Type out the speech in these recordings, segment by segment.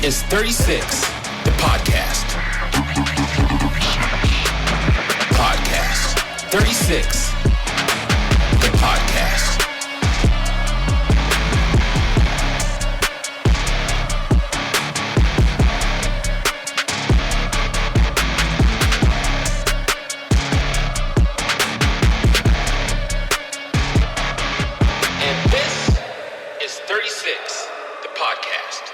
is 36, the podcast. Podcast. 36, the podcast. And this is 36, the podcast.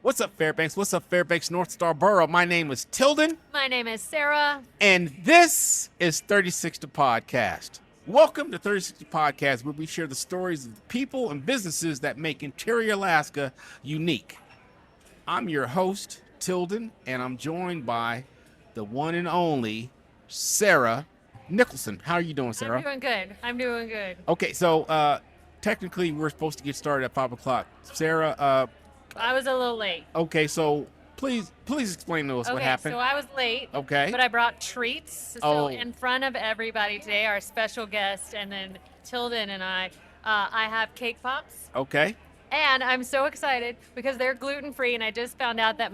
What's up, Fairbanks? What's up, Fairbanks North Star Borough? My name is Tilden, My name is Sarah. and this is 36 the Podcast. Welcome to 36 the Podcast, where we share the stories of the people and businesses that make Interior Alaska unique. I'm your host, Tilden, and I'm joined by the one and only Sarah Nicholson. How are you doing, Sarah? I'm doing good. Okay, so technically we're supposed to get started at 5 o'clock. Sarah, I was a little late. okay, so please explain to us what happened. So I was late. Okay. But I brought treats. Oh. So in front of everybody today, our special guest, and then Tilden and I have cake pops. Okay. And I'm so excited because they're gluten-free, and I just found out that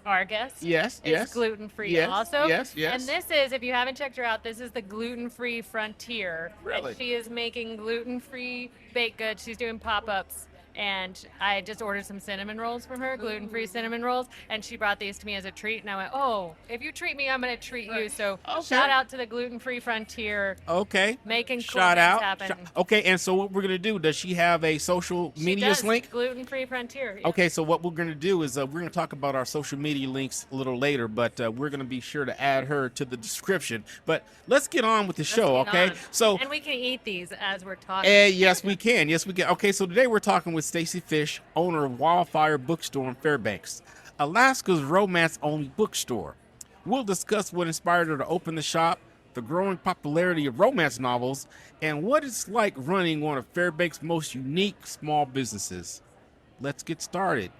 our guest, Yes, is yes. gluten-free Yes, also. yes. And this is, if you haven't checked her out, this is the gluten-free frontier. Really? And she is making gluten-free baked goods. She's doing pop-ups. And I just ordered some cinnamon rolls from her, gluten-free cinnamon rolls, and she brought these to me as a treat. And I went, oh, if you treat me, I'm going to treat you. So Okay. shout out to the gluten-free frontier, Okay. making cool Shout things out. happen. Okay, and so what we're going to do, does she have a social She media does, link? Gluten-free frontier. Yeah. Okay, so what we're going to do is we're going to talk about our social media links a little later, but we're going to be sure to add her to the description. But let's get on with the show, Let's get okay? on. So, And we can eat these as we're talking. yes, we can. Yes, we can. Okay, so today we're talking with Stacy Fish, owner of Wildfire Bookstore in Fairbanks, Alaska's romance-only bookstore. We'll discuss what inspired her to open the shop, the growing popularity of romance novels, and what it's like running one of Fairbanks' most unique small businesses. Let's get started.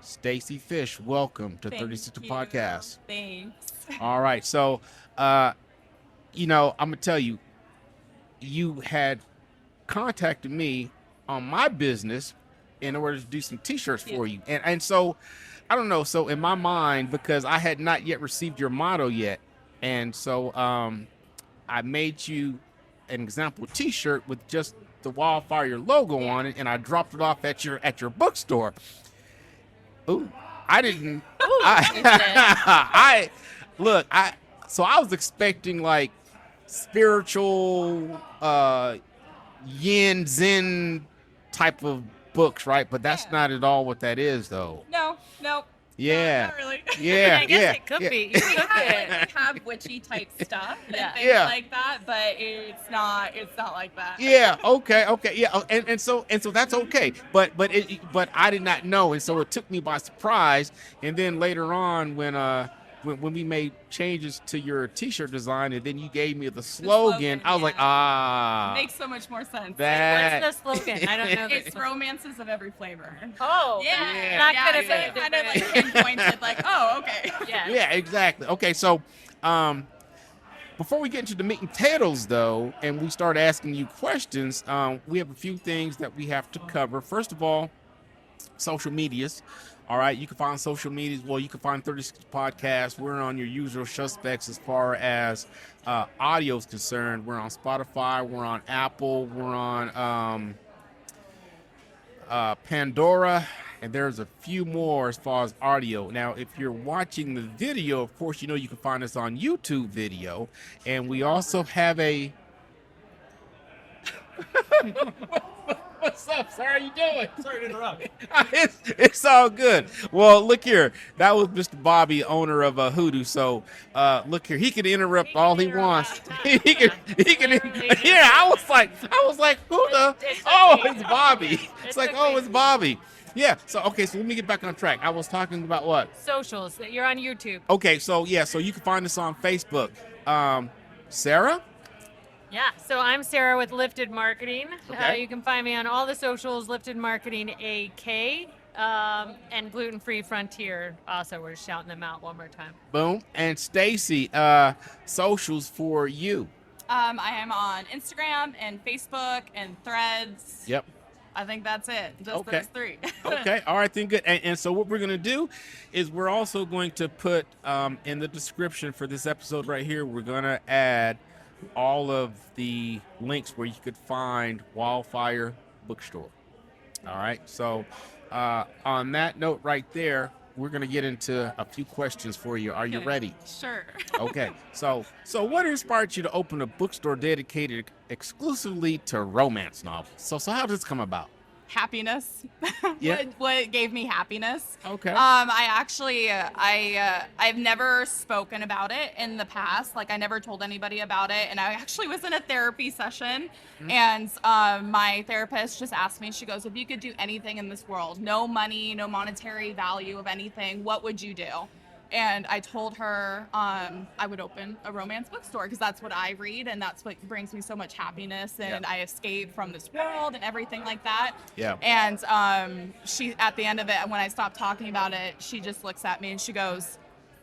Stacy Fish, welcome to 36 Podcast. Thanks. All right, so, I'm going to tell you, you had contacted me on my business in order to do some t-shirts for you. And so, I don't know, so in my mind, because I had not yet received your motto yet, and so I made you an example t-shirt with just the Wildfire logo on it, and I dropped it off at your bookstore. Ooh, I didn't. I was expecting like spiritual yin zen type of books, right? But that's not at all what that is, though. No. Yeah. Not really. Yeah. I guess yeah. it could yeah. be. You We could have witchy type stuff and Yeah. things Yeah. like that, but it's not like that. Yeah. Okay. Yeah. And so that's okay. But I did not know, and so it took me by surprise. And then later on, when we made changes to your T-shirt design, and then you gave me the slogan, I was like, Makes so much more sense. that. What's the slogan? I don't know. It's romances of every flavor. Oh, Yeah. Not yeah, gonna say so kind of like pinpointed, like, oh, okay. Yeah. Yeah, exactly. Okay, so before we get into the meat and potatoes, though, and we start asking you questions, we have a few things that we have to cover. First of all, social medias. All right, you can find social medias. Well, you can find 36 Podcasts. We're on your usual suspects as far as audio is concerned. We're on Spotify. We're on Apple. We're on Pandora. And there's a few more as far as audio. Now, if you're watching the video, of course, you can find us on YouTube video. And we also have a... What's up, sir? How you doing? Sorry to interrupt. It's all good. Well, look here. That was Mr. Bobby, owner of Hoodoo. So, look here. He can interrupt all he wants. He can. Yeah, I was like, who the? Oh, it's Bobby. It's like, oh, it's Bobby. Yeah. So, okay. So let me get back on track. I was talking about what? Socials. You're on YouTube. Okay. So yeah. So you can find us on Facebook. Sarah. Yeah, so I'm Sarah with Lifted Marketing. Okay. You can find me on all the socials, Lifted Marketing AK, and Gluten Free Frontier. Also, we're shouting them out one more time. Boom. And Stacy, socials for you. I am on Instagram and Facebook and Threads. Yep. I think that's it. Just Okay. those three. Okay. All right, then good. And so what we're going to do is we're also going to put in the description for this episode right here, we're going to add all of the links where you could find Wildfire Bookstore. All right. So on that note right there, we're going to get into a few questions for you. Are you ready? Sure. Okay. So what inspired you to open a bookstore dedicated exclusively to romance novels? So how did this come about? Happiness. Yeah. What gave me happiness. Okay. I actually, I've never spoken about it in the past. Like, I never told anybody about it. And I actually was in a therapy session, and my therapist just asked me, she goes, if you could do anything in this world, no money, no monetary value of anything, what would you do? And I told her I would open a romance bookstore because that's what I read and that's what brings me so much happiness, and I escape from this world and everything like that. Yeah. And she, at the end of it, when I stopped talking about it, she just looks at me and she goes,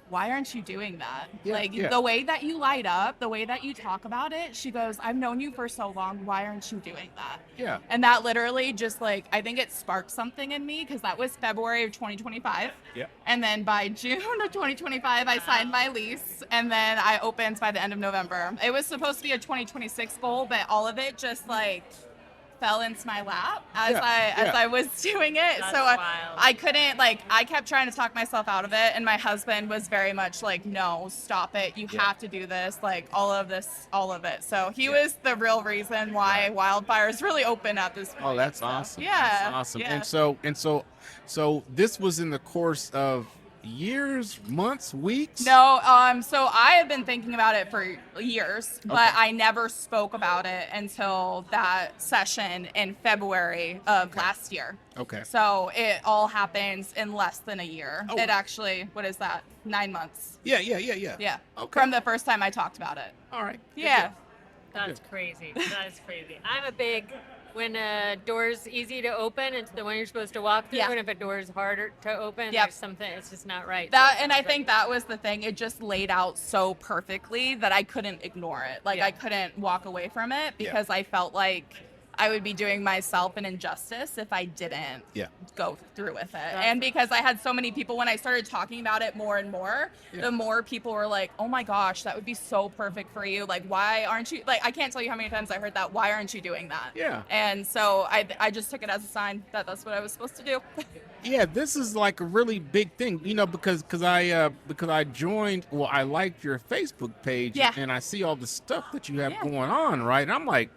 why aren't you doing that? The way that you light up, the way that you talk about it, she goes, I've known you for so long. Why aren't you doing that? Yeah. And that literally just like, I think it sparked something in me because that was February of 2025. Yeah. And then by June of 2025, I signed my lease, and then I opened by the end of November. It was supposed to be a 2026 goal, but all of it just like fell into my lap as I was doing it. That's so wild. I couldn't, like, I kept trying to talk myself out of it, and my husband was very much like, no, stop it, you have to do this, like all of it. So he was the real reason why Wildfire is really open at this point. Oh, that's awesome. Yeah. That's awesome. Yeah. And so this was in the course of years, months, weeks? No, so I have been thinking about it for years, but I never spoke about it until that session in February of last year. Okay. So it all happens in less than a year. Oh. It actually, what is that? 9 months. Yeah. Yeah. Okay. From the first time I talked about it. All right. Good Yeah. deal. That's crazy. That is crazy. I'm a big, when a door's easy to open, it's the one you're supposed to walk through. Yeah. And if a door's harder to open, Yep. there's something, it's just not right. That, and I think that was the thing. It just laid out so perfectly that I couldn't ignore it. Like, Yeah. I couldn't walk away from it because I felt like I would be doing myself an injustice if I didn't go through with it. And because I had so many people, when I started talking about it more and more, the more people were like, oh my gosh, that would be so perfect for you. Like, why aren't you, like, I can't tell you how many times I heard that. Why aren't you doing that? Yeah. And so I just took it as a sign that that's what I was supposed to do. Yeah, this is like a really big thing, you know, because I joined. Well, I liked your Facebook page, and I see all the stuff that you have going on, right? And I'm like,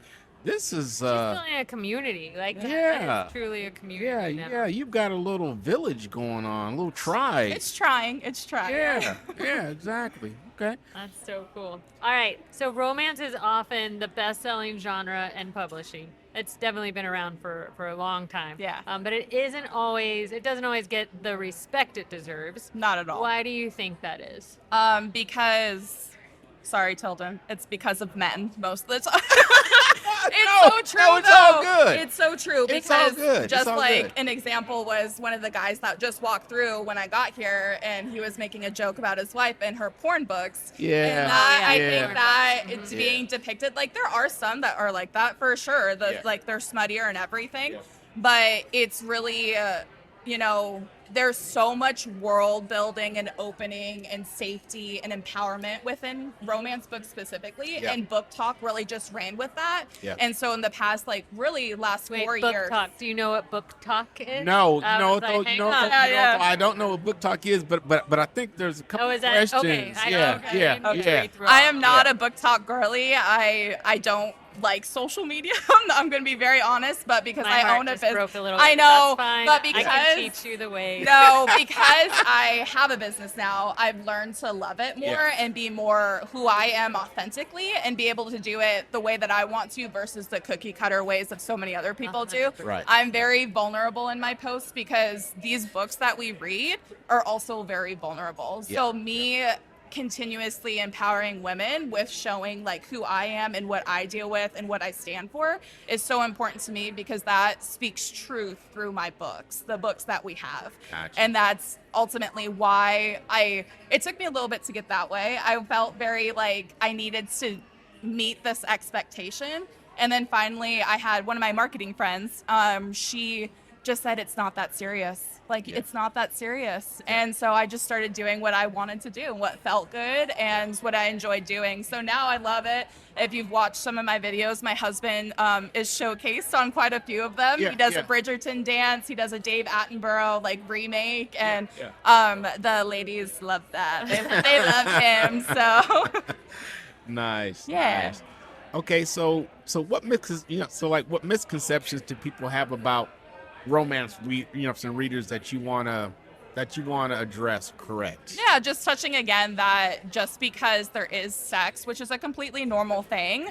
this is She's building a community. Like, yeah. it's truly a community. now. Yeah, you've got a little village going on, a little tribe. It's trying. Yeah, exactly. Okay. That's so cool. All right. So romance is often the best-selling genre in publishing. It's definitely been around for a long time. Yeah. But it doesn't always get the respect it deserves. Not at all. Why do you think that is? Because, sorry, Tilden, it's because of men most of the time. It's No, so true, no, it's though. all good. It's so true It's all because good. It's just all like good. an example was one of the guys that just walked through when I got here, and he was making a joke about his wife and her porn books. Yeah. And I yeah. think that it's being depicted, like, there are some that are like that for sure. Like, they're smuttier and everything, but it's really, you know, there's so much world building and opening and safety and empowerment within romance books specifically, and BookTok really just ran with that. And so in the past, like, really last 4 years. BookTok. Do you know what BookTok is? No, I was like, hang on. I don't know what BookTok is, but I think there's a couple Oh, is that questions. okay? Yeah. I am not a BookTok girly. I don't like social media. I'm going to be very honest, but because My I heart own a just business. broke a little I bit. know, That's fine. but because I can teach you the way. No, because I have a business now, I've learned to love it more and be more who I am authentically and be able to do it the way that I want to versus the cookie cutter ways of so many other people do. Right. I'm very vulnerable in my posts because these books that we read are also very vulnerable. So me continuously empowering women with showing like who I am and what I deal with and what I stand for is so important to me because that speaks truth through my books, the books that we have. Gotcha. And that's ultimately why it took me a little bit to get that way. I felt very like I needed to meet this expectation. And then finally, I had one of my marketing friends. She just said, it's not that serious. Like, it's not that serious. And so I just started doing what I wanted to do, what felt good and what I enjoyed doing. So now I love it. If you've watched some of my videos, my husband is showcased on quite a few of them. He does a Bridgerton dance. He does a Dave Attenborough remake. And the ladies love that. They love him. So Nice. Yeah. Nice. Okay, so what what misconceptions do people have about romance readers that you wanna address? Correct. Yeah, just touching again that just because there is sex, which is a completely normal thing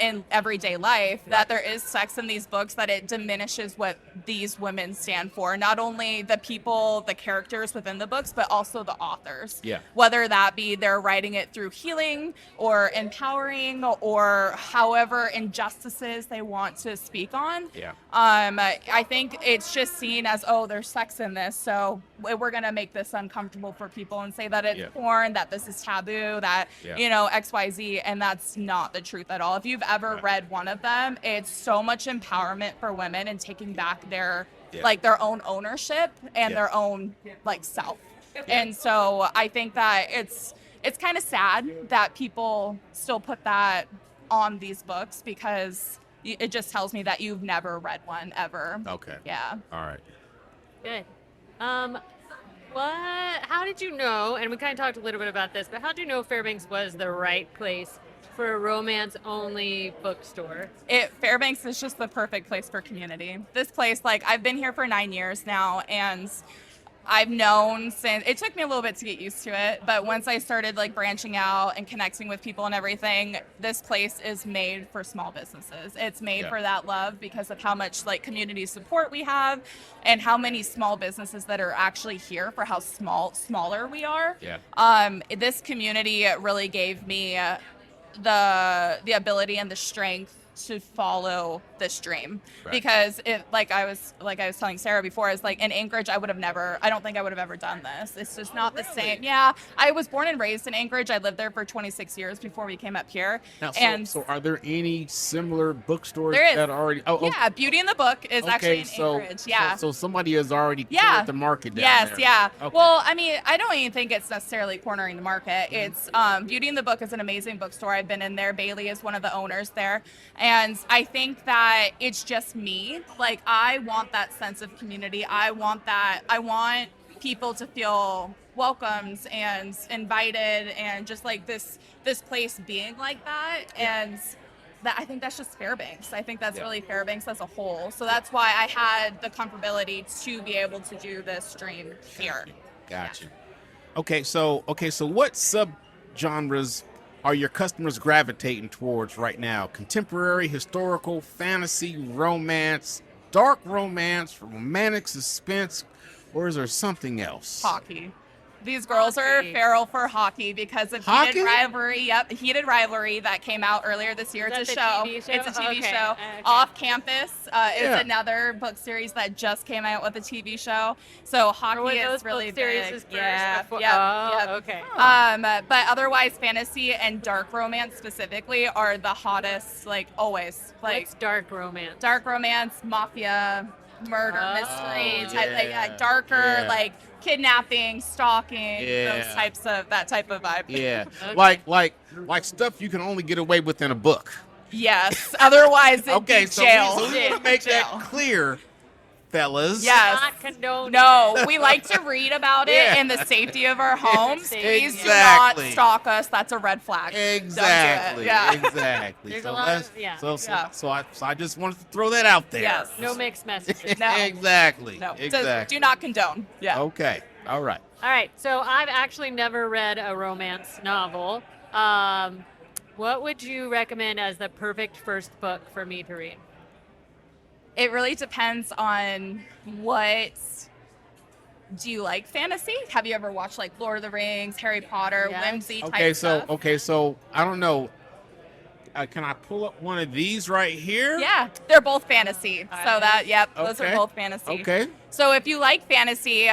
in everyday life, that there is sex in these books, that it diminishes what these women stand for. Not only the people, the characters within the books, but also the authors. Yeah. Whether that be they're writing it through healing or empowering or however injustices they want to speak on. Yeah. I think it's just seen as, oh, there's sex in this, so we're going to make this uncomfortable for people and say that it's porn, that this is taboo, that, XYZ, and that's not the truth at all. If you've ever read one of them, it's so much empowerment for women and taking back their own ownership and their own self. And so I think that it's kind of sad that people still put that on these books, because it just tells me that you've never read one ever. Okay. Yeah. All right. Good. How did you know, and we kind of talked a little bit about this, but how did you know Fairbanks was the right place for a romance-only bookstore? Fairbanks is just the perfect place for community. This place, I've been here for 9 years now, and I've known since, it took me a little bit to get used to it, but once I started branching out and connecting with people and everything, this place is made for small businesses. It's made for that love because of how much community support we have and how many small businesses that are actually here for how smaller we are. Yeah. This community really gave me the ability and the strength to follow this dream, because I was telling Sarah before, is in Anchorage, I don't think I would have ever done this. It's just not the same. Yeah, I was born and raised in Anchorage. I lived there for 26 years before we came up here. Now, and so are there any similar bookstores there is, that are already? Beauty in the Book is actually in Anchorage. So somebody has already cleared the market down there. Yeah. Okay. Well, I mean, I don't even think it's necessarily cornering the market. It's Beauty in the Book is an amazing bookstore. I've been in there. Bailey is one of the owners there. And I think that it's just me. I want that sense of community. I want people to feel welcomed and invited, and just this place being like that. And I think that's just Fairbanks. I think that's really Fairbanks as a whole. So that's why I had the comfortability to be able to do this dream here. Gotcha. Okay, so what subgenres are your customers gravitating towards right now? Contemporary, historical, fantasy, romance, dark romance, romantic suspense, or is there something else? Hockey. These girls are feral for hockey because of Heated Rivalry. Yep, Heated Rivalry that came out earlier this year. It's a show. It's a TV show. Okay. Off Campus is another book series that just came out with a TV show. So hockey is really big. Okay. But otherwise, fantasy and dark romance specifically are the hottest. Always. What's dark romance? Dark romance, mafia, murder, mystery, darker, kidnapping, stalking, that type of vibe. Yeah. Okay. Like stuff you can only get away with in a book. Yes. Otherwise, it'd be jail. So we want to make that clear, fellas. Yes. Not condone. No, we like to read about it in the safety of our homes. Please do not stalk us. That's a red flag. Exactly. Exactly. There's so a lot So I just wanted to throw that out there. Yes. No mixed messages. No. Exactly. No. Exactly. So do not condone. Yeah. Okay. All right. All right. So I've actually never read a romance novel. What would you recommend as the perfect first book for me to read? It really depends on what. Do you like fantasy? Have you ever watched Lord of the Rings, Harry Potter, whimsy type stuff? So I don't know. Can I pull up one of these right here? Yeah, they're both fantasy. So those are both fantasy. Okay. So if you like fantasy,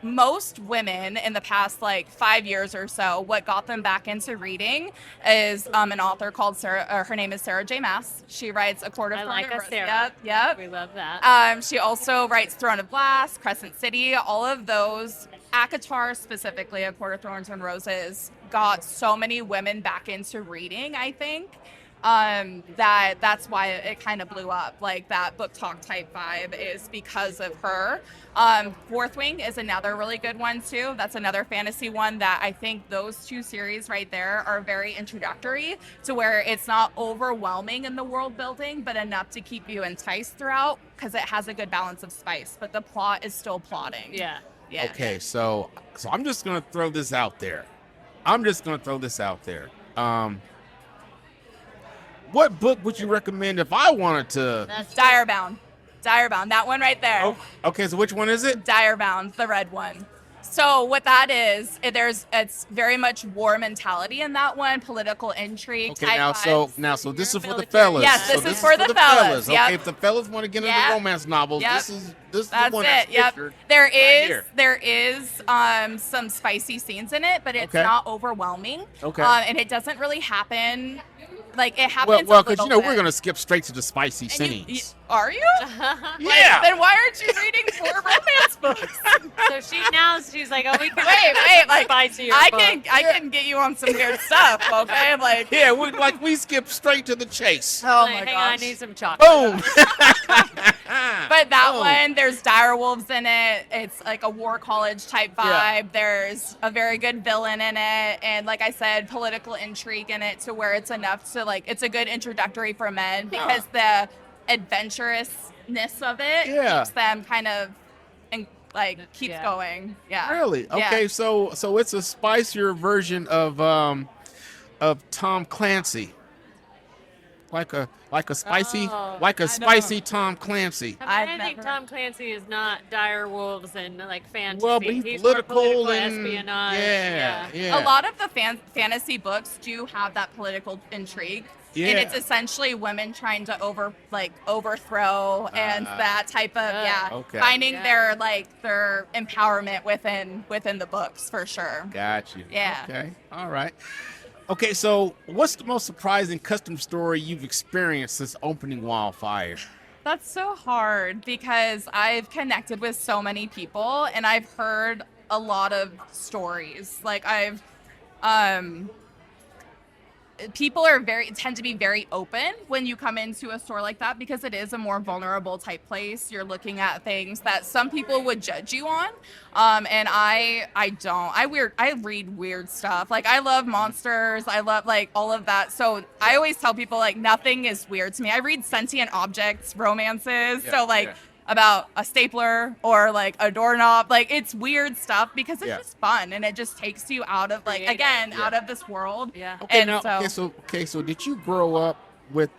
most women in the past like 5 years or so, what got them back into reading is an author called Sarah. Her name is Sarah J. Maas. She writes A Court of I Thorn like and a Roses. Sarah. Yep. We love that. She also writes Throne of Glass, Crescent City, all of those. ACOTAR specifically, A Court of Thorns and Roses, got so many women back into reading, I think. That's why it kind of blew up. Like that BookTok type vibe is because of her. Fourth Wing is another really good one too. That's another fantasy one that I think those two series right there are very introductory to where it's not overwhelming in the world building, but enough to keep you enticed throughout because it has a good balance of spice, but the plot is still plotting. Yeah. Yeah. Okay, so I'm just gonna throw this out there. What book would you recommend if I wanted to? That's Direbound. That one right there. Oh, okay, so which one is it? Direbound, the red one. So what that is, it's very much war mentality in that one, political intrigue. Okay, type now vibes. so this is for the military. fellas. Yes, So this is for the fellas. Yep. Okay, if the fellas want to get into Yep. romance novels, Yep. this is That's the one it. that's Yep. pictured. There here. is some spicy scenes in it, but it's Okay. not overwhelming. Okay. And it doesn't really happen. Like it happens. Well, a because little bit. we're gonna skip straight to the spicy And scenes. are you? Yeah. Then why aren't you reading more romance books? So she's like, oh, we can Wait, like spicier I book. can get you on some weird stuff, okay? Like, Yeah, we skip straight to the chase. oh Like, my hang on, I gosh. need some chocolate. Boom. But that Oh. one, there's dire wolves in it. It's like a war college type vibe. Yeah. There's a very good villain in it, and like I said, political intrigue in it to where it's enough to like it's a good introductory for men because the adventurousness of it Yeah. keeps them kind of keeps Yeah. going. Yeah. Really? Yeah. Okay, so it's a spicier version of Tom Clancy. Like a spicy Oh, spicy Tom Clancy. I I've think never- Tom Clancy is not dire wolves and like fantasy. Well, but he's more political and espionage. yeah. A lot of the fantasy books do have that political intrigue. Yeah. And it's essentially women trying to overthrow and that type of Okay. finding Yeah. their empowerment within the books for sure. Got you. Yeah. Okay. All right. Okay, so what's the most surprising custom story you've experienced since opening Wildfire? That's so hard because I've connected with so many people and I've heard a lot of stories. Like people tend to be very open when you come into a store like that because it is a more vulnerable type place. You're looking at things that some people would judge you on. And I don't. I read weird stuff. Like I love monsters. I love like all of that. So I always tell people like nothing is weird to me. I read sentient objects, romances. Yeah, so like yeah. about a stapler or like a doorknob. Like it's weird stuff because it's Yeah. just fun and it just takes you out of like Creative. again Yeah. out of this world. Yeah. Okay, And now so- so did you grow up with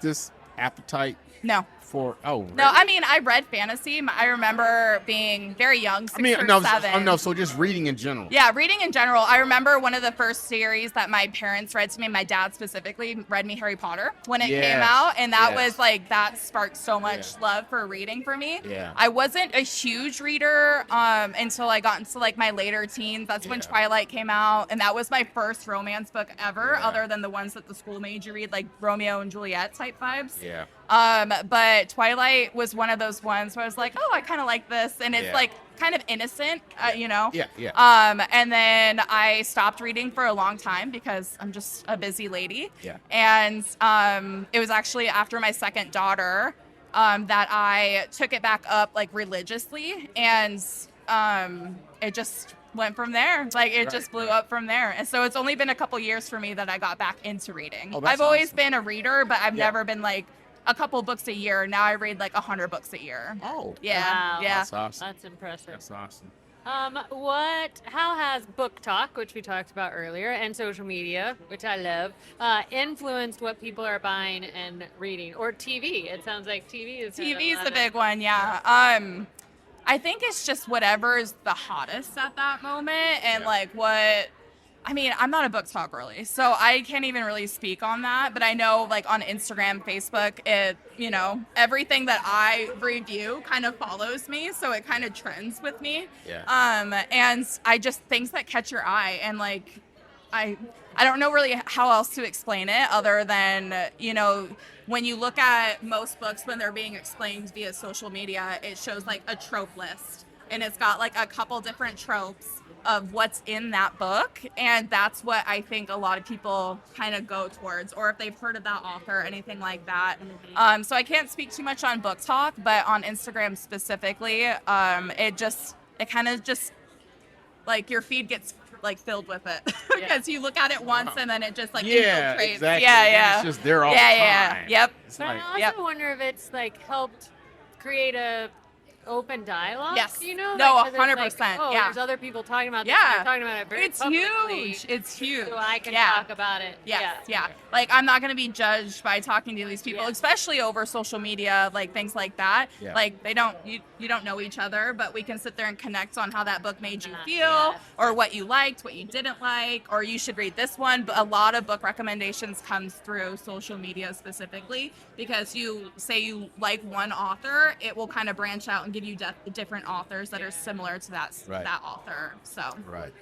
this appetite No. for really? No, I mean, I read fantasy. I remember being very young, 6 or 7. no, so just reading in general. Yeah, reading in general. I remember one of the first series that my parents read to me, my dad specifically, read me Harry Potter when it came Yes, out. And that yes. was like, that sparked so much Yeah. love for reading for me. Yeah. I wasn't a huge reader until I got into like my later teens. That's when Yeah. Twilight came out. And that was my first romance book ever, Yeah. other than the ones that the school made you read, like Romeo and Juliet type vibes. Yeah. But Twilight was one of those ones where I was like, oh, I kind of like this. And it's Yeah. like kind of innocent, you know? Yeah, yeah. And then I stopped reading for a long time because I'm just a busy lady. Yeah. And it was actually after my second daughter that I took it back up like religiously. And it just went from there. Like it just blew up from there. And so it's only been a couple years for me that I got back into reading. Oh, that's I've always awesome. been a reader, but I've Yeah. never been like a couple books a year. Now I read like 100 books a year. Oh. Yeah. Wow. Yeah. That's awesome. That's impressive. That's awesome. How has BookTok, which we talked about earlier, and social media, which I love, influenced what people are buying and reading? Or TV? It sounds like TV is TV is the big one, yeah. I think it's just whatever is the hottest at that moment and Yeah. like what I mean, I'm not a BookTok girly, so I can't even really speak on that. But I know, like, on Instagram, Facebook, everything that I review kind of follows me, so it kind of trends with me. Yeah. And I just things that catch your eye, and like, I don't know really how else to explain it other than, when you look at most books when they're being explained via social media, it shows like a trope list, and it's got like a couple different tropes of what's in that book, and that's what I think a lot of people kind of go towards, or if they've heard of that author or anything like that. So I can't speak too much on BookTok, but on Instagram specifically, it kind of just like your feed gets like filled with it because you look at it once and then it just like infiltrates. Exactly. Yeah. It's just there all the time. Yep. It's But like, I also wonder if it's like helped create a open dialogue. Yes. No, No, 'cause it's 100%, Like, oh, yeah. there's other people talking about this. Yeah. They're talking about it very It's publicly, huge. It's huge. so I can Yeah. talk about it. Yes, yeah. Like, I'm not going to be judged by talking to these people, Yeah. especially over social media, like things like that. Yeah. Like, you don't know each other, but we can sit there and connect on how that book made you feel, Yeah. or what you liked, what you didn't like, or you should read this one. But a lot of book recommendations comes through social media specifically, because you say you like one author, it will kind of branch out and give you different authors that are similar to that author. So right.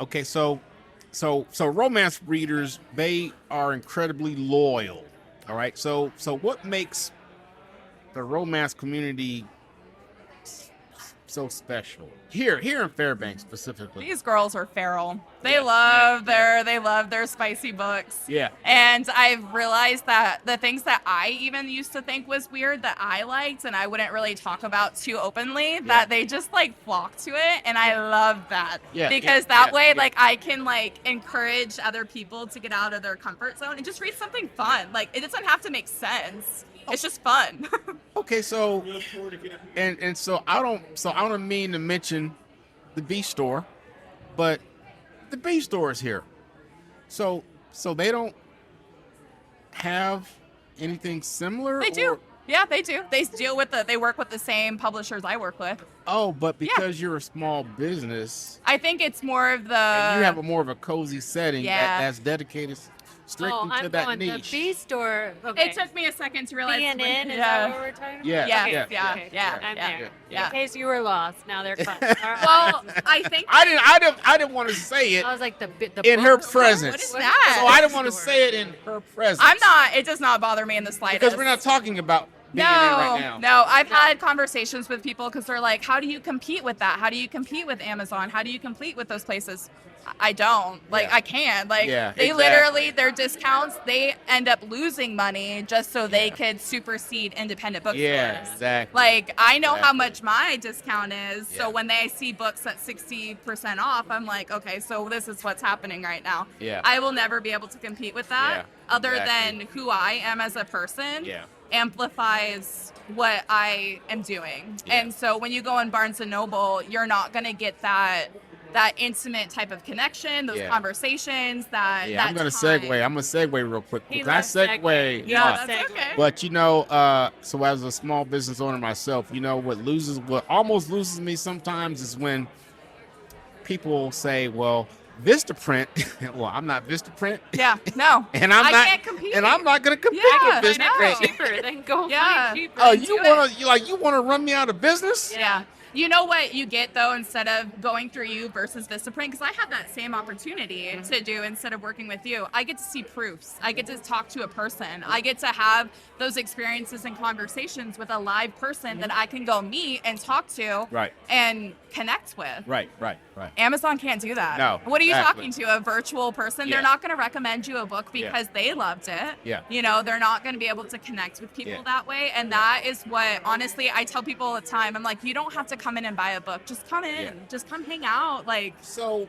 Okay, so romance readers, they are incredibly loyal. All right. So what makes the romance community so special here in Fairbanks specifically? these girls are feral. They love their spicy books. Yeah. And I've realized that the things that I even used to think was weird that I liked and I wouldn't really talk about too openly, that they just like flock to it, and I love that. Yeah, Because that way like I can like encourage other people to get out of their comfort zone and just read something fun. Like, it doesn't have to make sense. It's just fun. Okay, so and so I don't mean to mention the B store, but the B store is here. So they don't have anything similar? They do. or- Yeah, they do. They work with the same publishers I work with. Oh, but because you're a small business, I think it's more of the and you have more of a cozy setting Yeah. that's dedicated strictly to I'm that going the niche. B store. Okay. It took me a second to realize. B&N, is yeah. that what we're talking about? Yeah, Yeah, Okay, yeah, okay, yeah, I'm yeah, there. yeah. In case you were lost, now they're fun. All right. Well, I think I didn't want to say it I was like the in her bookstore? presence. What is What that? So I didn't want to bookstore? say it in her presence. I'm not. It does not bother me in the slightest. because we're not talking about being in right now. No. I've had conversations with people because they're like, "How do you compete with that? How do you compete with Amazon? How do you compete with those places?" I don't. Like, Yeah. I can't. Like, Yeah, they exactly. literally, their discounts, they end up losing money just so they could supersede independent bookstores. Yeah, exactly. Like, I know how Exactly. much my discount is, Yeah. so when they see books at 60% off, I'm like, okay, so this is what's happening right now. Yeah. I will never be able to compete with that, Yeah, other exactly. than who I am as a person Yeah. amplifies what I am doing. Yeah. And so when you go in Barnes & Noble, you're not going to get that intimate type of connection, those Yeah. conversations, that Yeah, I'm that gonna time. segue. I'm gonna segue real quick. He Can I loves segue? segueing. Yeah, Yeah. that's Segue. okay. But so as a small business owner myself, what almost loses me sometimes is when people say, "Well, Vistaprint." Well, I'm not Vistaprint, Yeah, no. and I'm I not, can't compete. and I'm not gonna compete Yeah, with Find out Vistaprint. cheaper, then go Yeah. find cheaper. Oh, and you do it. wanna run me out of business? Yeah. You know what you get though, instead of going through you versus Vistaprint, because I had that same opportunity to do instead of working with you. I get to see proofs. I get to talk to a person. I get to have those experiences and conversations with a live person that I can go meet and talk to Right. and connect with. Right. Amazon can't do that. No, What are you exactly. talking to? A virtual person? Yeah. They're not going to recommend you a book Yeah. because they loved it. Yeah. They're not going to be able to connect with people Yeah. that way. And that is what, honestly, I tell people all the time. I'm like, you don't have to come in and buy a book. Just come in. Yeah. Just come hang out. Like, So,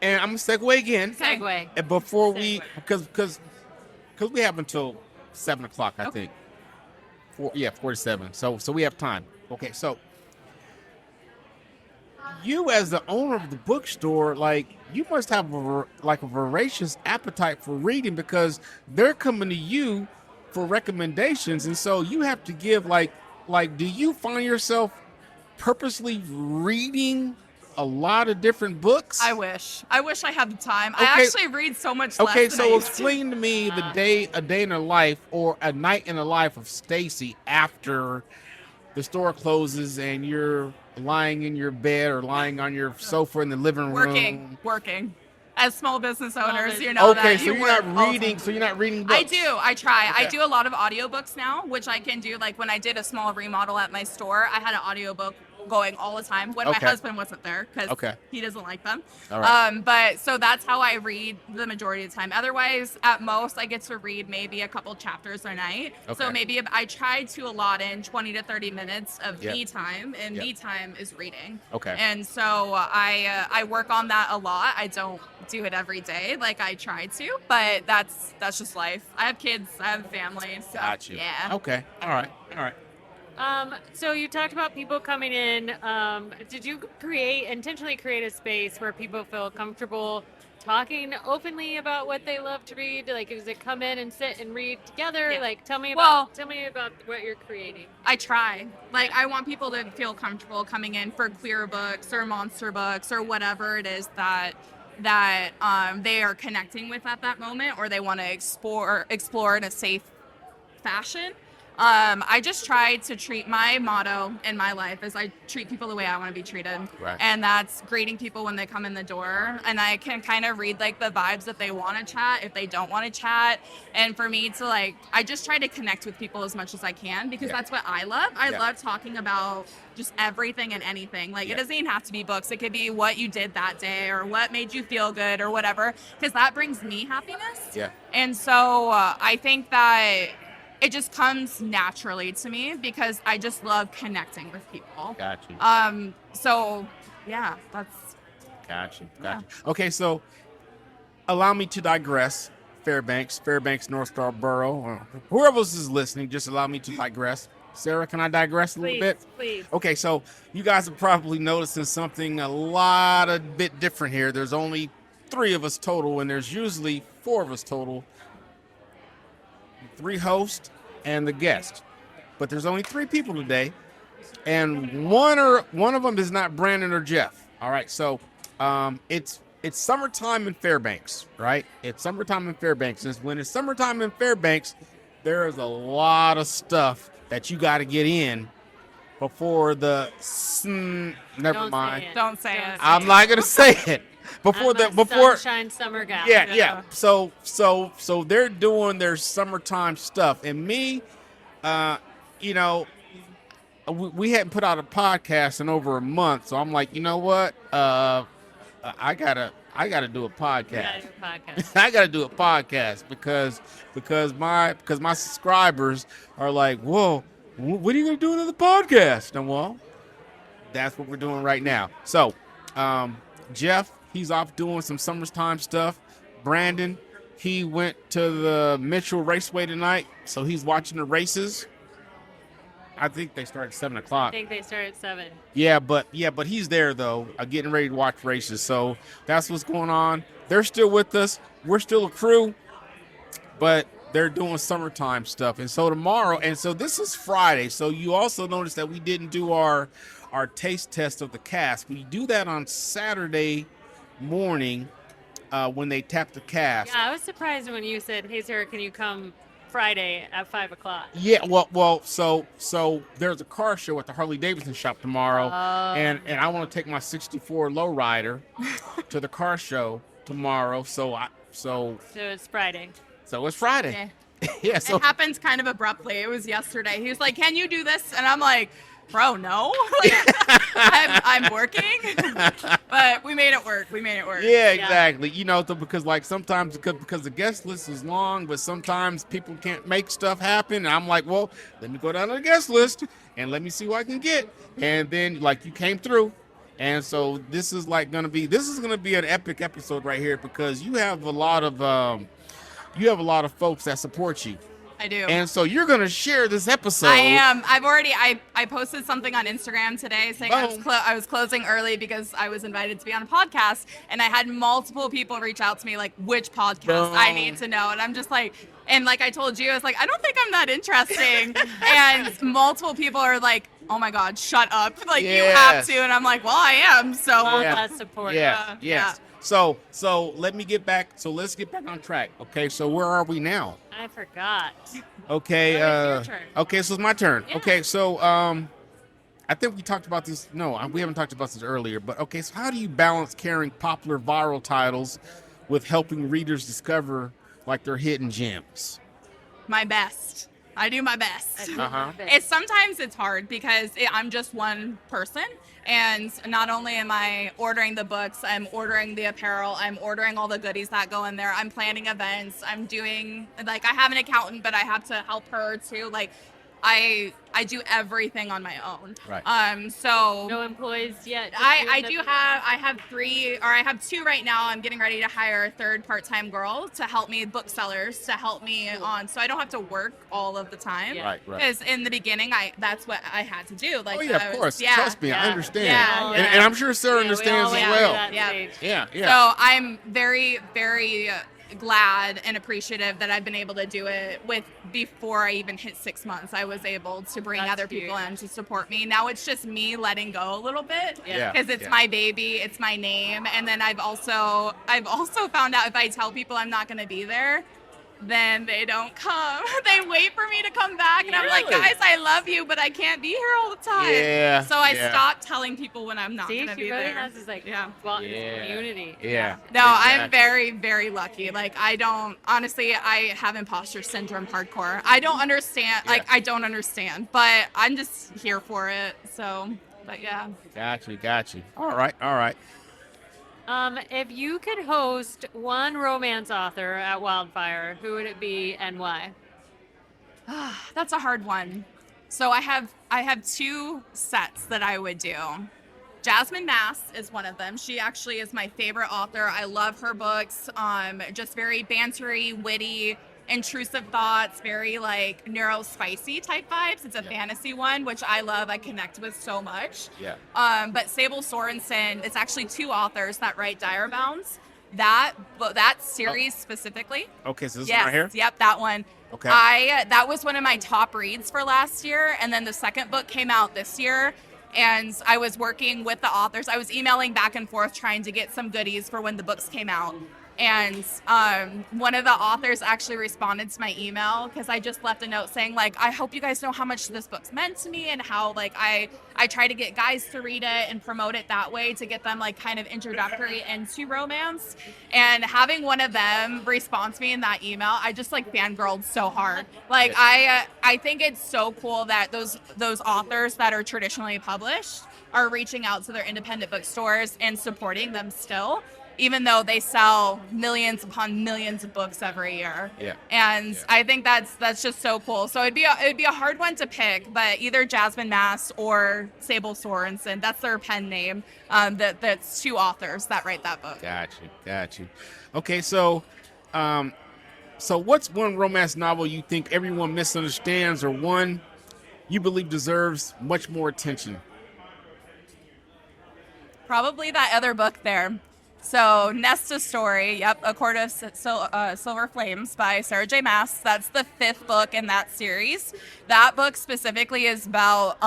and I'm gonna segue again. Segue. And before we, Segue. because we have until 7:00, I Okay. think. 47. So we have time. Okay, so you as the owner of the bookstore, like, you must have a voracious appetite for reading, because they're coming to you for recommendations, and so you have to give like do you find yourself purposely reading a lot of different books? I wish I had the time. Okay. I actually read so much less Okay, than I so used to. explain to me a day in the life or a night in the life of Stacy after the store closes and you're lying in your bed or lying on your sofa in the living room. Working. As small business owners, business. you know Okay, that so you you're work not all the reading. time. So you're not reading books. I do. I try. Okay. I do a lot of audiobooks now, which I can do. Like when I did a small remodel at my store, I had an audiobook going all the time when Okay. my husband wasn't there because Okay. he doesn't like them. All right. But so that's how I read the majority of the time. Otherwise, at most, I get to read maybe a couple chapters a night. Okay. So maybe I try to allot in 20 to 30 minutes of Yep. me time, and Yep. me time is reading. Okay. And so I work on that a lot. I don't do it every day like I try to, but that's just life. I have kids, I have a family, so Got you. yeah. Okay. All right. So you talked about people coming in. Did you intentionally create a space where people feel comfortable talking openly about what they love to read? Like, does it come in and sit and read together? Yeah. Like, tell me Well- about what you're creating. I try. Like, I want people to feel comfortable coming in for queer books or monster books or whatever it is that they are connecting with at that moment, or they want to explore in a safe fashion. I just try to treat my motto in my life as I treat people the way I want to be treated. Right. And that's greeting people when they come in the door. And I can kind of read like the vibes if they want to chat, if they don't want to chat. And for me to I just try to connect with people as much as I can because Yeah. that's what I love. I Yeah. love talking about just everything and anything. Like Yeah. it doesn't even have to be books. It could be what you did that day or what made you feel good or whatever, because that brings me happiness. Yeah. And so I think that it just comes naturally to me because I just love connecting with people. Got you. So yeah, that's Got you. Yeah. Okay, so allow me to digress. Fairbanks, North Star Borough, or whoever else is listening, just allow me to digress. Sarah, can I digress a little bit? Please. Okay, so you guys are probably noticing something a bit different here. There's only 3 of us total, and there's usually 4 of us total. 3 hosts and the guest. But there's only 3 people today, and one of them is not Brandon or Jeff. All right, so it's summertime in Fairbanks, right? It's summertime in Fairbanks. And when it's summertime in Fairbanks, there is a lot of stuff that you got to get in before the never Don't mind. say it. Don't say Don't it. say I'm not gonna say it before I'm a before. sunshine summer guy. Yeah. So they're doing their summertime stuff, and me, we hadn't put out a podcast in over a month, so I'm like, you know what? I gotta do a podcast. Yeah, your podcast. I gotta do a podcast because my subscribers are like, whoa, what are you gonna do another podcast? And well, that's what we're doing right now. So, Jeff, he's off doing some summertime stuff. Brandon, he went to the Mitchell Raceway tonight, so he's watching the races. I think they start at 7 I o'clock. think they start at 7. Yeah, but he's there though, getting ready to watch races. So that's what's going on. They're still with us. We're still a crew, but they're doing summertime stuff. And so tomorrow, and so this is Friday. So you also notice that we didn't do our taste test of the cask. We do that on Saturday morning when they tap the cask. Yeah, I was surprised when you said, "Hey, Sarah, can you come Friday at 5 o'clock?" Yeah, well, so there's a car show at the Harley Davidson shop tomorrow, and I want to take my '64 lowrider to the car show tomorrow. So it's Friday. So it's Friday. Yeah. Yeah. So It happens kind of abruptly. It was yesterday. He was like, "Can you do this?" And I'm like, "Bro, no." I'm working. But we made it work. yeah, exactly. Because sometimes because the guest list is long, but sometimes people can't make stuff happen. And I'm like, well, let me go down to the guest list and let me see what I can get. And then you came through. And so this is gonna be an epic episode right here because you have a lot of folks that support you. I do. And so you're gonna share this episode. I am. I posted something on Instagram today saying Boom. I was closing early because I was invited to be on a podcast, and I had multiple people reach out to me like, which podcast I Boom. need to know, and I'm just like, and like I told you, I was like, I don't think I'm that interesting, and multiple people are like, oh my God, shut up. Like, you Yes. have to. And I'm like, well, I am. So, Love Yeah. that support. Yes. Yeah. So let's get back on track. Okay, so where are we now? I forgot. Okay, Now it's your turn. okay, so it's my turn. Yeah. Okay, so I think we talked about this. No, we haven't talked about this earlier. But okay, so how do you balance carrying popular viral titles with helping readers discover like their hidden gems? my best. I do my best. Uh-huh. Sometimes it's hard because I'm just one person, and not only am I ordering the books, I'm ordering the apparel, I'm ordering all the goodies that go in there, I'm planning events, I'm doing, like, I have an accountant, but I have to help her too. Like, I do everything on my own. Right. So No employees yet. just I doing have two right now. I'm getting ready to hire a third part-time girl to help me, booksellers to help me on, so I don't have to work all of the time. Yeah. Right. Because in the beginning, that's what I had to do. Like, Oh yeah, of course. Yeah. Trust me, I Yeah. understand. Yeah. And I'm sure Sarah we understands all as went well. through that Yeah. stage. Yeah. So I'm very, very glad and appreciative that I've been able to do it before I even hit 6 months. I was able to bring That's other people huge. in to support me. Now it's just me letting go a little bit. Yeah. Because it's Yeah. my baby, it's my name, and then I've also found out if I tell people I'm not going to be there, then they don't come. They wait for me to come back, and I'm like, Really? guys, I love you, but I can't be here all the time. Yeah, So I yeah. stopped telling people when I'm not See, going to she be really there. has this like Yeah. community. Yeah. No, I'm Exactly. very, very lucky. Like, honestly, I have imposter syndrome hardcore. I don't understand, Yeah. I don't understand, but I'm just here for it. So, but yeah. Got you. All right. If you could host one romance author at Wildfire, who would it be and why? That's a hard one. So I have two sets that I would do. Jasmine Mass is one of them. She actually is my favorite author. I love her books. Just very bantery, witty, intrusive thoughts, very like neurospicy type vibes. It's a fantasy one, which I love. I connect with so much. Yeah. But Sable Sorensen, it's actually two authors that write Dire Bounds. That series specifically. Okay, so this Yes, one right here. yep, that one. Okay. That was one of my top reads for last year, and then the second book came out this year, and I was working with the authors. I was emailing back and forth trying to get some goodies for when the books came out. And one of the authors actually responded to my email because I just left a note saying, like, I hope you guys know how much this book's meant to me and how, like, I try to get guys to read it and promote it that way to get them, like, kind of introductory into romance. And having one of them respond to me in that email, I just, like, fangirled so hard. Like, I think it's so cool that those authors that are traditionally published are reaching out to their independent bookstores and supporting them still, even though they sell millions upon millions of books every year. Yeah. And I think that's just so cool. So it'd be a hard one to pick, but either Jasmine Mass or Sable Sorensen, that's their pen name. That's two authors that write that book. Got you. Okay, so what's one romance novel you think everyone misunderstands or one you believe deserves much more attention? Probably that other book there. So Nesta Story, yep, A Court of Silver Flames by Sarah J. Maas. That's the fifth book in that series. That book specifically is about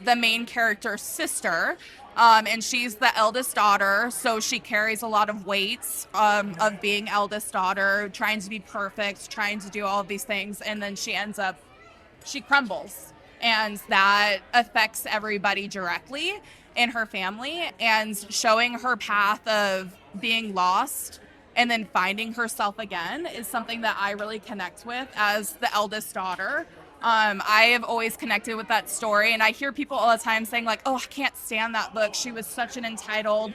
the main character's sister, and she's the eldest daughter, so she carries a lot of weight of being eldest daughter, trying to be perfect, trying to do all of these things, and then she crumbles, and that affects everybody directly in her family, and showing her path of being lost and then finding herself again is something that I really connect with as the eldest daughter. I have always connected with that story, and I hear people all the time saying, like, oh, I can't stand that book. She was such an entitled,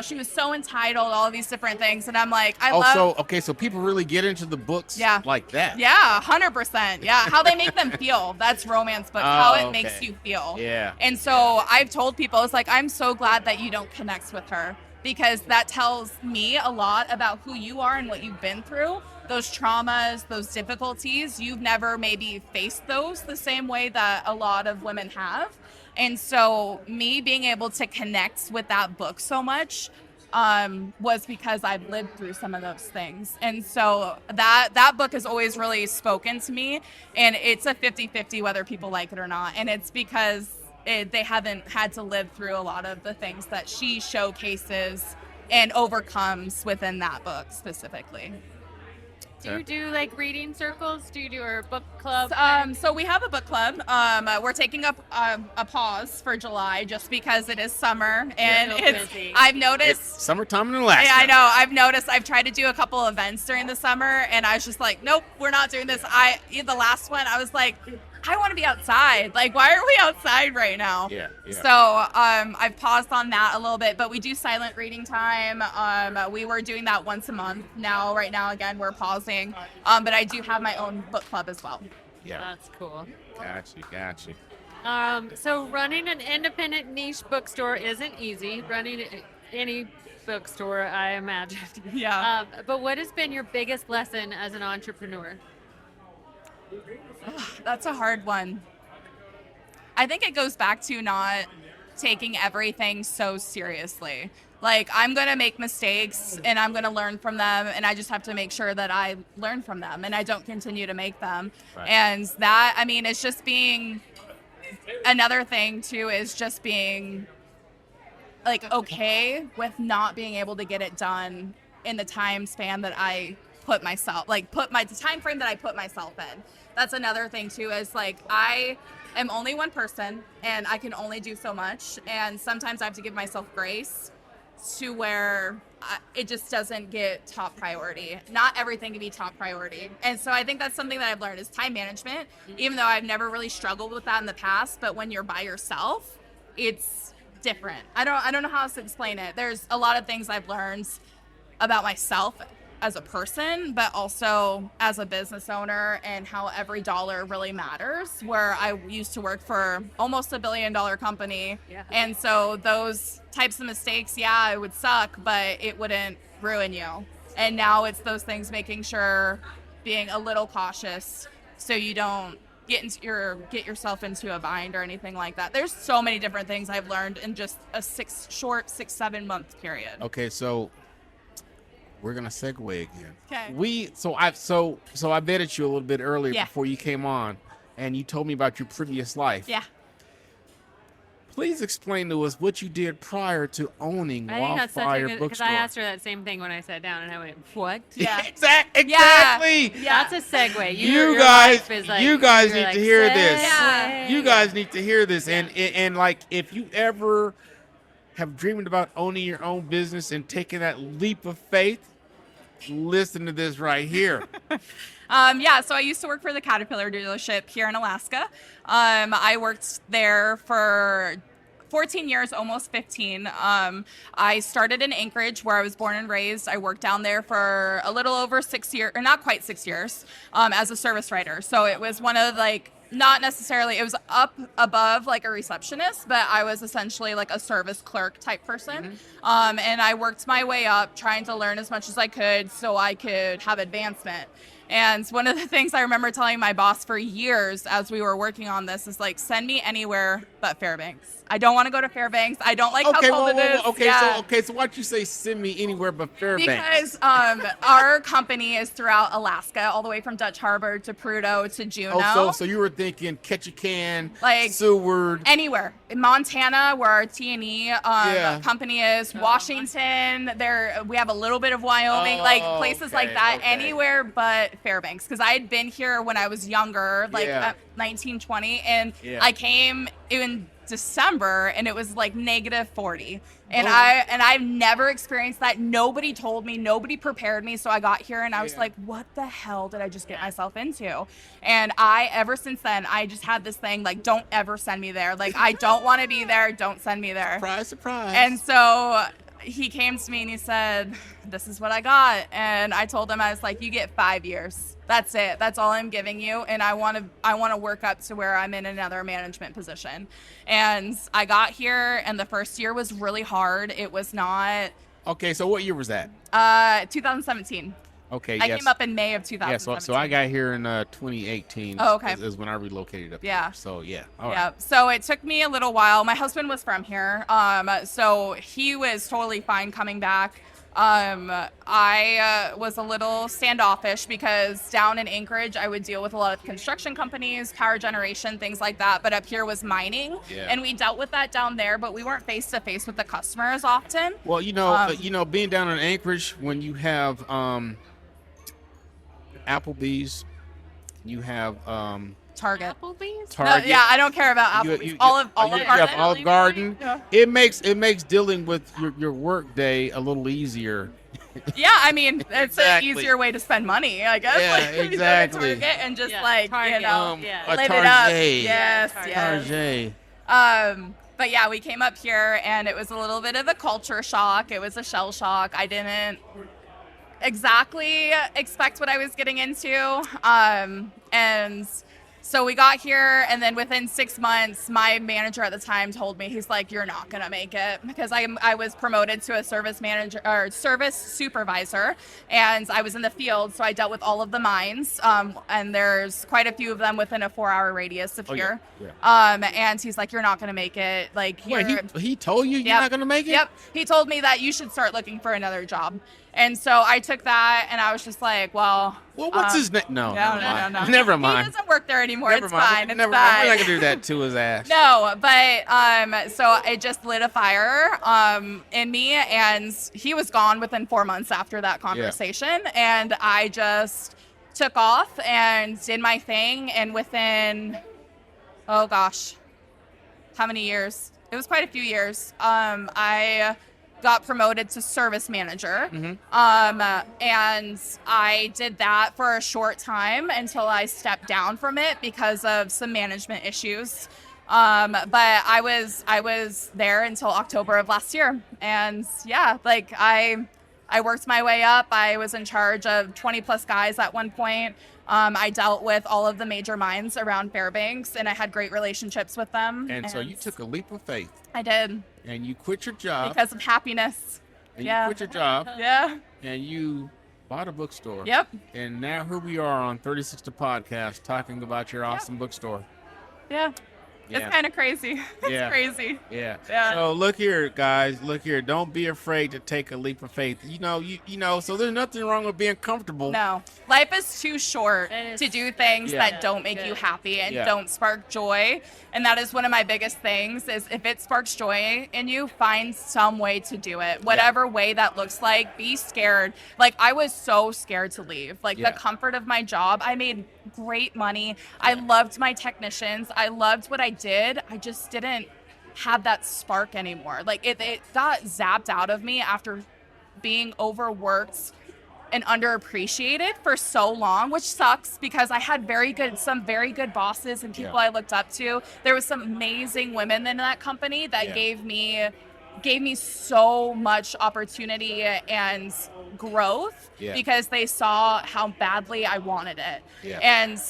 she was so entitled, all of these different things. And I'm like, So people really get into the books like that. Yeah, 100%. Yeah, how they make them feel. That's romance books, how it makes you feel. Yeah. And so I've told people, it's like, I'm so glad that you don't connect with her, because that tells me a lot about who you are and what you've been through. Those traumas, those difficulties, you've never maybe faced those the same way that a lot of women have. And so me being able to connect with that book so much was because I've lived through some of those things. And so that book has always really spoken to me, and it's a 50-50 whether people like it or not. And it's because they haven't had to live through a lot of the things that she showcases and overcomes within that book specifically. Do you do like reading circles? Do you do a book club? So we have a book club. We're taking up a pause for July just because it is summer and so it's. busy. I've noticed. It's summertime in Alaska. Yeah, I know. I've noticed. I've tried to do a couple events during the summer, and I was just like, nope, we're not doing this. The last one, I was like, I want to be outside. Like, why are we outside right now? Yeah. So I've paused on that a little bit, but we do silent reading time. We were doing that once a month. Right now, again, we're pausing. But I do have my own book club as well. Yeah. That's cool. Gotcha. So running an independent niche bookstore isn't easy. Running any bookstore, I imagine. Yeah. But what has been your biggest lesson as an entrepreneur? That's a hard one. I think it goes back to not taking everything so seriously. Like, I'm going to make mistakes and I'm going to learn from them, and I just have to make sure that I learn from them and I don't continue to make them. Right. And that, I mean, it's just being, another thing too is just being like okay with not being able to get it done in the time span that I put myself, the time frame that I put myself in. That's another thing too, is like, I am only one person and I can only do so much. And sometimes I have to give myself grace to where it just doesn't get top priority. Not everything can be top priority. And so I think that's something that I've learned is time management, even though I've never really struggled with that in the past. But when you're by yourself, it's different. I don't know how else to explain it. There's a lot of things I've learned about myself as a person, but also as a business owner, and how every dollar really matters, where I used to work for almost $1 billion company. Yeah. And so those types of mistakes, yeah, it would suck, but it wouldn't ruin you. And now it's those things, making sure, being a little cautious so you don't get yourself into a bind or anything like that. There's so many different things I've learned in just a 6-7 month period. Okay, so we're gonna segue again. Okay. So I vetted you a little bit earlier Yeah. before you came on, and you told me about your previous life. Yeah. Please explain to us what you did prior to owning I think that's such a Wildfire good, because Bookstore. I asked her that same thing when I sat down, and I went, "What?" Yeah. Exactly. Yeah. That's a segue. You Your guys life is like, need you're like, to hear this. Yeah. You guys need to hear this. And like, if you ever have dreamed about owning your own business and taking that leap of faith, listen to this right here. So I used to work for the Caterpillar dealership here in Alaska. I worked there for 14 years, almost 15. I started in Anchorage, where I was born and raised. I worked down there for a little over 6 years, or not quite 6 years, as a service writer. So it was one of not necessarily, it was up above like a receptionist, but I was essentially like a service clerk type person. And I worked my way up, trying to learn as much as I could so I could have advancement. And one of the things I remember telling my boss for years as we were working on this is like, send me anywhere but Fairbanks. I don't want to go to Fairbanks. I don't like how cold it is. So why'd you say send me anywhere but Fairbanks? Because our company is throughout Alaska, all the way from Dutch Harbor to Prudhoe to Juneau. So you were thinking Ketchikan, Like, Seward. Anywhere. In Montana, where our T&E company is, Washington, we have a little bit of Wyoming, places like that, anywhere but Fairbanks. Because I had been here when I was younger, at 19, 20, and I came in December and it was like -40, and I've never experienced that. Nobody told me, nobody prepared me. So I got here and I was like, what the hell did I just get myself into? And ever since then, I just had this thing like, don't ever send me there. Like, I don't want to be there. Don't send me there. Surprise. And so he came to me and he said, this is what I got. And I told him, I was like, you get 5 years. That's it. That's all I'm giving you. And I want to work up to where I'm in another management position. And I got here, and the first year was really hard. It was not. Okay, so what year was that? 2017. Okay, I came up in May of 2017. Yeah, so I got here in 2018. Oh, okay. Is when I relocated up Yeah. here. So, yeah. All Yeah. right. So it took me a little while. My husband was from here. So he was totally fine coming back. I was a little standoffish because down in Anchorage, I would deal with a lot of construction companies, power generation, things like that. But up here was mining, and we dealt with that down there, but we weren't face to face with the customers often. Well, being down in Anchorage, when you have Applebee's, you have Target. Applebee's? Target. No, yeah, I don't care about Applebee's. Olive you Garden. have Olive Garden. Yeah. It makes dealing with your work day a little easier. Yeah, I mean, it's Exactly. an easier way to spend money, I guess. Yeah, Like, you go to exactly. Target and just Target. A lit it up. Target. Yes, Target. But yeah, we came up here and it was a little bit of a culture shock. It was a shell shock. I didn't exactly expect what I was getting into. And so we got here, and then within 6 months, my manager at the time told me, he's like, "You're not gonna make it," because I was promoted to a service manager or service supervisor, and I was in the field, so I dealt with all of the mines, and there's quite a few of them within a 4-hour radius of here. Yeah. And he's like, "You're not gonna make it." Like, Wait, you're- he told you you're Yep. not gonna make it? Yep. He told me that you should start looking for another job. And so I took that, and I was just like, well. Well, what's his name? No, No. Never He mind. doesn't work there anymore. Never It's mind. fine. It's Never fine. mind. We're not gonna do that to his ass. No, but so it just lit a fire in me, and he was gone within 4 months after that conversation, and I just took off and did my thing, and within, oh gosh, how many years? It was quite a few years. I got promoted to service manager. And I did that for a short time until I stepped down from it because of some management issues. But I was there until October of last year. And yeah, like I worked my way up. I was in charge of 20 plus guys at one point. I dealt with all of the major mines around Fairbanks, and I had great relationships with them. And so you took a leap of faith. I did. And you quit your job. Because of happiness. And Yeah. you quit your job. Yeah. And you bought a bookstore. Yep. And now here we are on 36 the podcast talking about your awesome bookstore. Yeah. Yeah. It's kind of crazy. It's Yeah. crazy. Yeah. Yeah. So look here, guys. Look here. Don't be afraid to take a leap of faith. You know. So there's nothing wrong with being comfortable. No. Life is too short It is. to do things Yeah. that don't make you happy and Yeah. don't spark joy. And that is one of my biggest things is if it sparks joy in you, find some way to do it. Whatever way that looks like, be scared. Like I was so scared to leave. Like Yeah. the comfort of my job, I made great money. I loved my technicians. I loved what I did. I just didn't have that spark anymore. Like it got zapped out of me after being overworked and underappreciated for so long, which sucks because I had some very good bosses and people Yeah. I looked up to. There was some amazing women in that company that Yeah. gave me so much opportunity and growth Yeah. because they saw how badly I wanted it. Yeah. And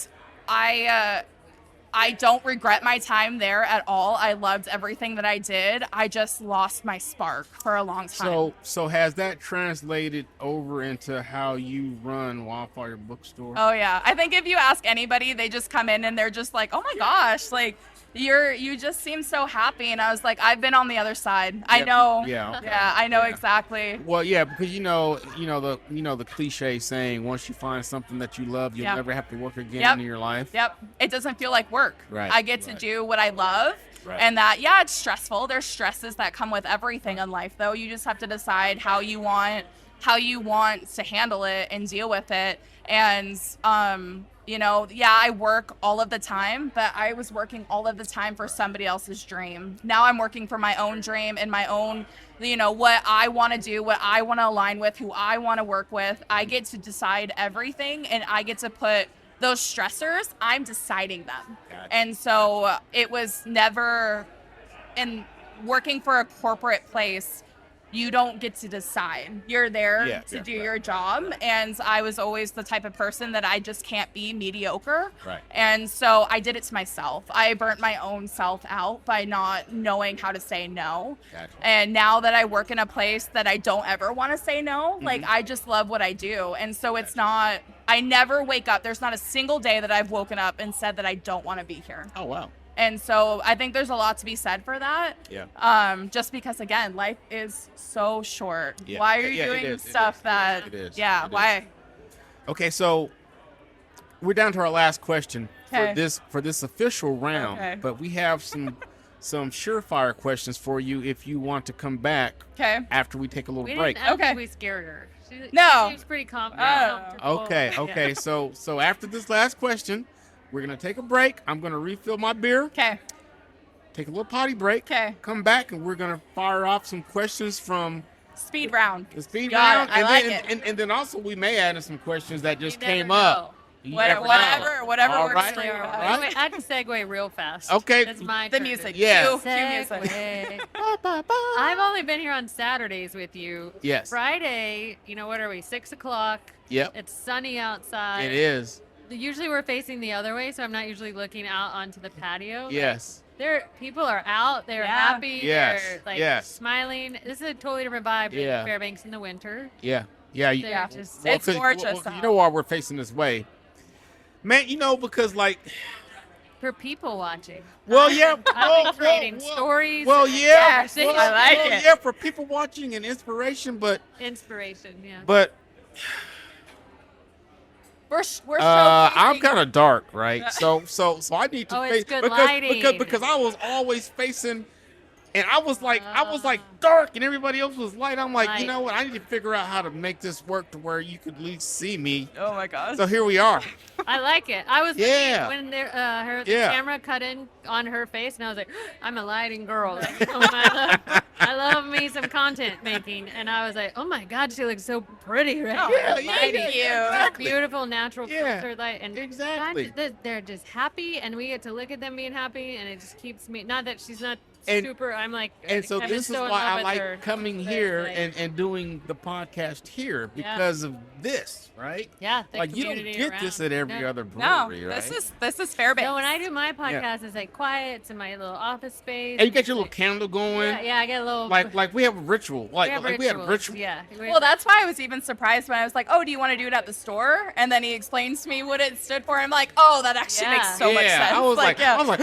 I don't regret my time there at all. I loved everything that I did. I just lost my spark for a long time. So has that translated over into how you run Wildfire Bookstore? Oh yeah. I think if you ask anybody, they just come in and they're just like, "Oh my gosh, like you just seem so happy." And I was like, "I've been on the other side. I Yep. know." Yeah, okay. Yeah, I know Yeah. exactly. Well, yeah, because the cliche saying, once you find something that you love, you'll Yeah. never have to work again Yep. in your life. Yep. It doesn't feel like work. Right, I get to right. do what I love. Right. And that, yeah, it's stressful. There's stresses that come with everything in life, though. You just have to decide how you want to handle it and deal with it. And, yeah, I work all of the time, but I was working all of the time for somebody else's dream. Now I'm working for my own dream and my own, what I want to do, what I want to align with, who I want to work with. I get to decide everything, and I get to put those stressors, I'm deciding them. Gotcha. And so it was never, in working for a corporate place, you don't get to decide. You're there to do your job. And I was always the type of person that I just can't be mediocre. Right. And so I did it to myself. I burnt my own self out by not knowing how to say no. Gotcha. And now that I work in a place that I don't ever want to say no, Mm-hmm. like I just love what I do. And so it's I never wake up. There's not a single day that I've woken up and said that I don't want to be here. Oh, wow. And so I think there's a lot to be said for that. Yeah. Just because, again, life is so short. Yeah. Why are you Yeah, it doing is, stuff that? It is. Yeah. It is. Why? Okay, so we're down to our last question Okay. for this official round, Okay. but we have some surefire questions for you if you want to come back Okay. after we take a little We break. didn't. I don't Okay. think we scared her. She No. seems pretty confident. Oh. comfortable. Okay. So after this last question, we're gonna take a break. I'm gonna refill my beer, Okay. take a little potty break, Okay. come back, and we're gonna fire off some questions from Speed round. the speed Got round, it. I and like then it. And then also we may add in some questions that just You never came know. up. You never know. Whatever All works right. for you. All Wait, right. wait, I can segue real fast. Okay. That's my The turn. music. Yeah. Cue music. Segue. I've only been here on Saturdays with you. Yes. Friday, what are we? 6 o'clock. Yep. It's sunny outside. It is. Usually we're facing the other way, so I'm not usually looking out onto the patio. Yes. People are out. They're Yeah. happy. Yes. They're like Yes. smiling. This is a totally different vibe Yeah. in Fairbanks in the winter. Yeah. They're Yeah. just It's 'cause- gorgeous you out. know why we're facing this way, man? Because like, for people watching. well, yeah. I've well, been creating well, stories. Well, and yeah. conversations. I like well, it. yeah, for people watching and inspiration, but Inspiration, yeah. We're I'm showcasing- kind of dark, right? So I need to Oh, face it's good because lighting. because I was always facing, and I was like dark, and everybody else was light. I'm like, you Light. know what? I need to figure out how to make this work to where you could at least see me. Oh my gosh. So here we are. I like it. I was Yeah. looking when the Yeah. camera cut in on her face, and I was like, I'm a lighting girl. I love me some content making, and I was like, oh my God, she looks so pretty right Oh, now. yeah, Lighting. thank you. exactly. Beautiful natural Yeah. filter light, and Exactly. they're just happy, and we get to look at them being happy, and it just keeps me. Not that she's not And- super. I'm like, And so I've been this is so in why love I with like her. coming But, here like, and doing the podcast here Yeah. because of this, right? yeah, the Like you don't community get this around. at every No. other No, brewery, right? this is Fairbanks. No, when I do my podcast, it's like quiet. It's in my little office space. And you got It's your little like- candle going. Yeah, I get a little. Like we have a ritual. we have We have a ritual. Yeah. Well, that's why I was even surprised when I was like, "Oh, do you want to do it at the store?" And then he explains to me what it stood for. I'm like, "Oh, that actually Yeah. makes so much sense." I was like, yeah. oh We my-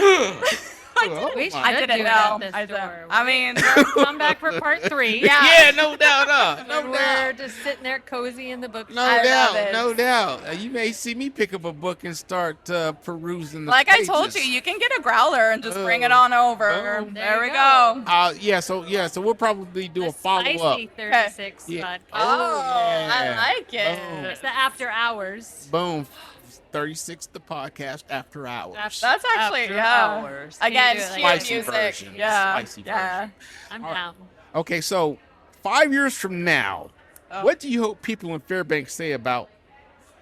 should I didn't do it know. at the I store. don't. I mean, Come back for part 3. Yeah, no doubt, no When we're doubt. just sitting there cozy in the bookstore. No I love doubt, it. no doubt. You may see me pick up a book and start perusing the like pages. I told you, you can get a growler and just bring it on over. Boom. There we you go. go. So we'll probably do a The follow up. Spicy 36 Yeah. podcast. Oh, yeah. I like it. Boom. It's the after hours. Boom. 36 the podcast after hours. That's actually After yeah. hours. Can you Again, do it like cue Spicy music. version. Yeah. Spicy yeah. version. I'm All right. down. Okay, so 5 years from now, Oh. what do you hope people in Fairbanks say about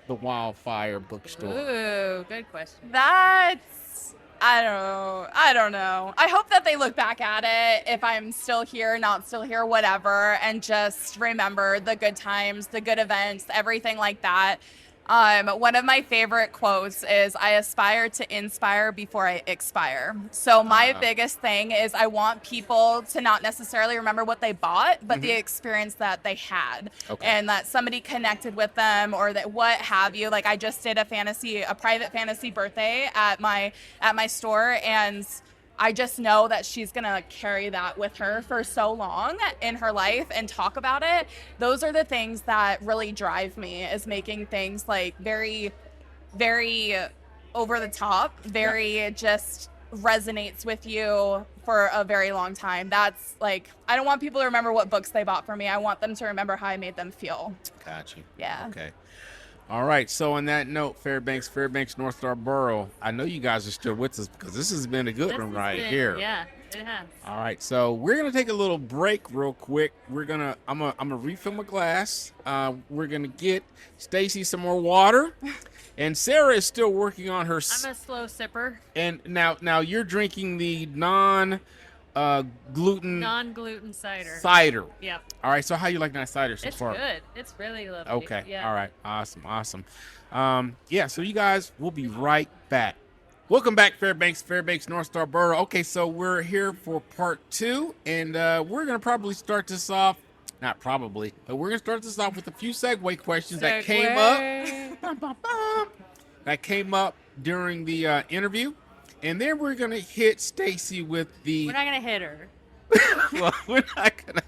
the Wildfire Bookstore? Ooh, good question. That's I don't know. I hope that they look back at it if I'm still here, not still here, whatever, and just remember the good times, the good events, everything like that. One of my favorite quotes is, I aspire to inspire before I expire. So my biggest thing is I want people to not necessarily remember what they bought, but the experience that they had. Okay. And that somebody connected with them or that what have you. Like I just did a private fantasy birthday at my store, and I just know that she's going to carry that with her for so long in her life and talk about it. Those are the things that really drive me, is making things like very, very over the top, very just resonates with you for a very long time. That's like, I don't want people to remember what books they bought for me. I want them to remember how I made them feel. Gotcha. Yeah. Okay. All right. So on that note, Fairbanks, North Star Borough, I know you guys are still with us because this has been a good This one has right been- here. Yeah, it has. All right. So we're gonna take a little break real quick. I'm gonna refill my glass. We're gonna get Stacy some more water, and Sarah is still working on her. I'm a slow sipper. And now you're drinking the gluten Non-gluten cider. cider. Yep. All right. So how you like that cider so It's far? good. It's really lovely. Okay. Yeah. All right. Awesome. So you guys, we'll be right back. Welcome back, Fairbanks, North Star Borough. Okay, so we're here for part 2, and we're going to probably start this off, not probably, but we're going to start this off with a few segue questions that came up. That came up during the interview. And then we're gonna hit Stacy with the. We're not gonna hit her. Well, we're not gonna.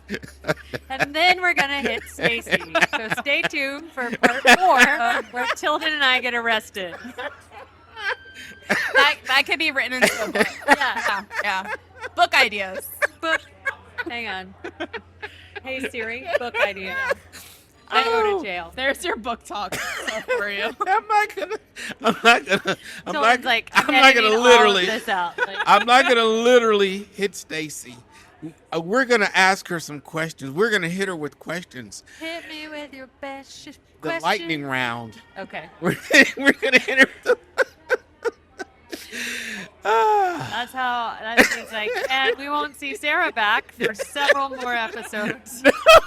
And then we're gonna hit Stacy. So stay tuned for part 4, where Tilden and I get arrested. That could be written into a book. Yeah. Book ideas. Book. Hang on. Hey Siri, book idea. I go to jail. There's your book talk for you. I'm not gonna literally this out. I'm not gonna literally hit Stacy. We're gonna ask her some questions. We're gonna hit her with questions. Hit me with your best The question. lightning round. Okay. We're gonna hit her. That's how that seems like. And we won't see Sarah back for several more episodes.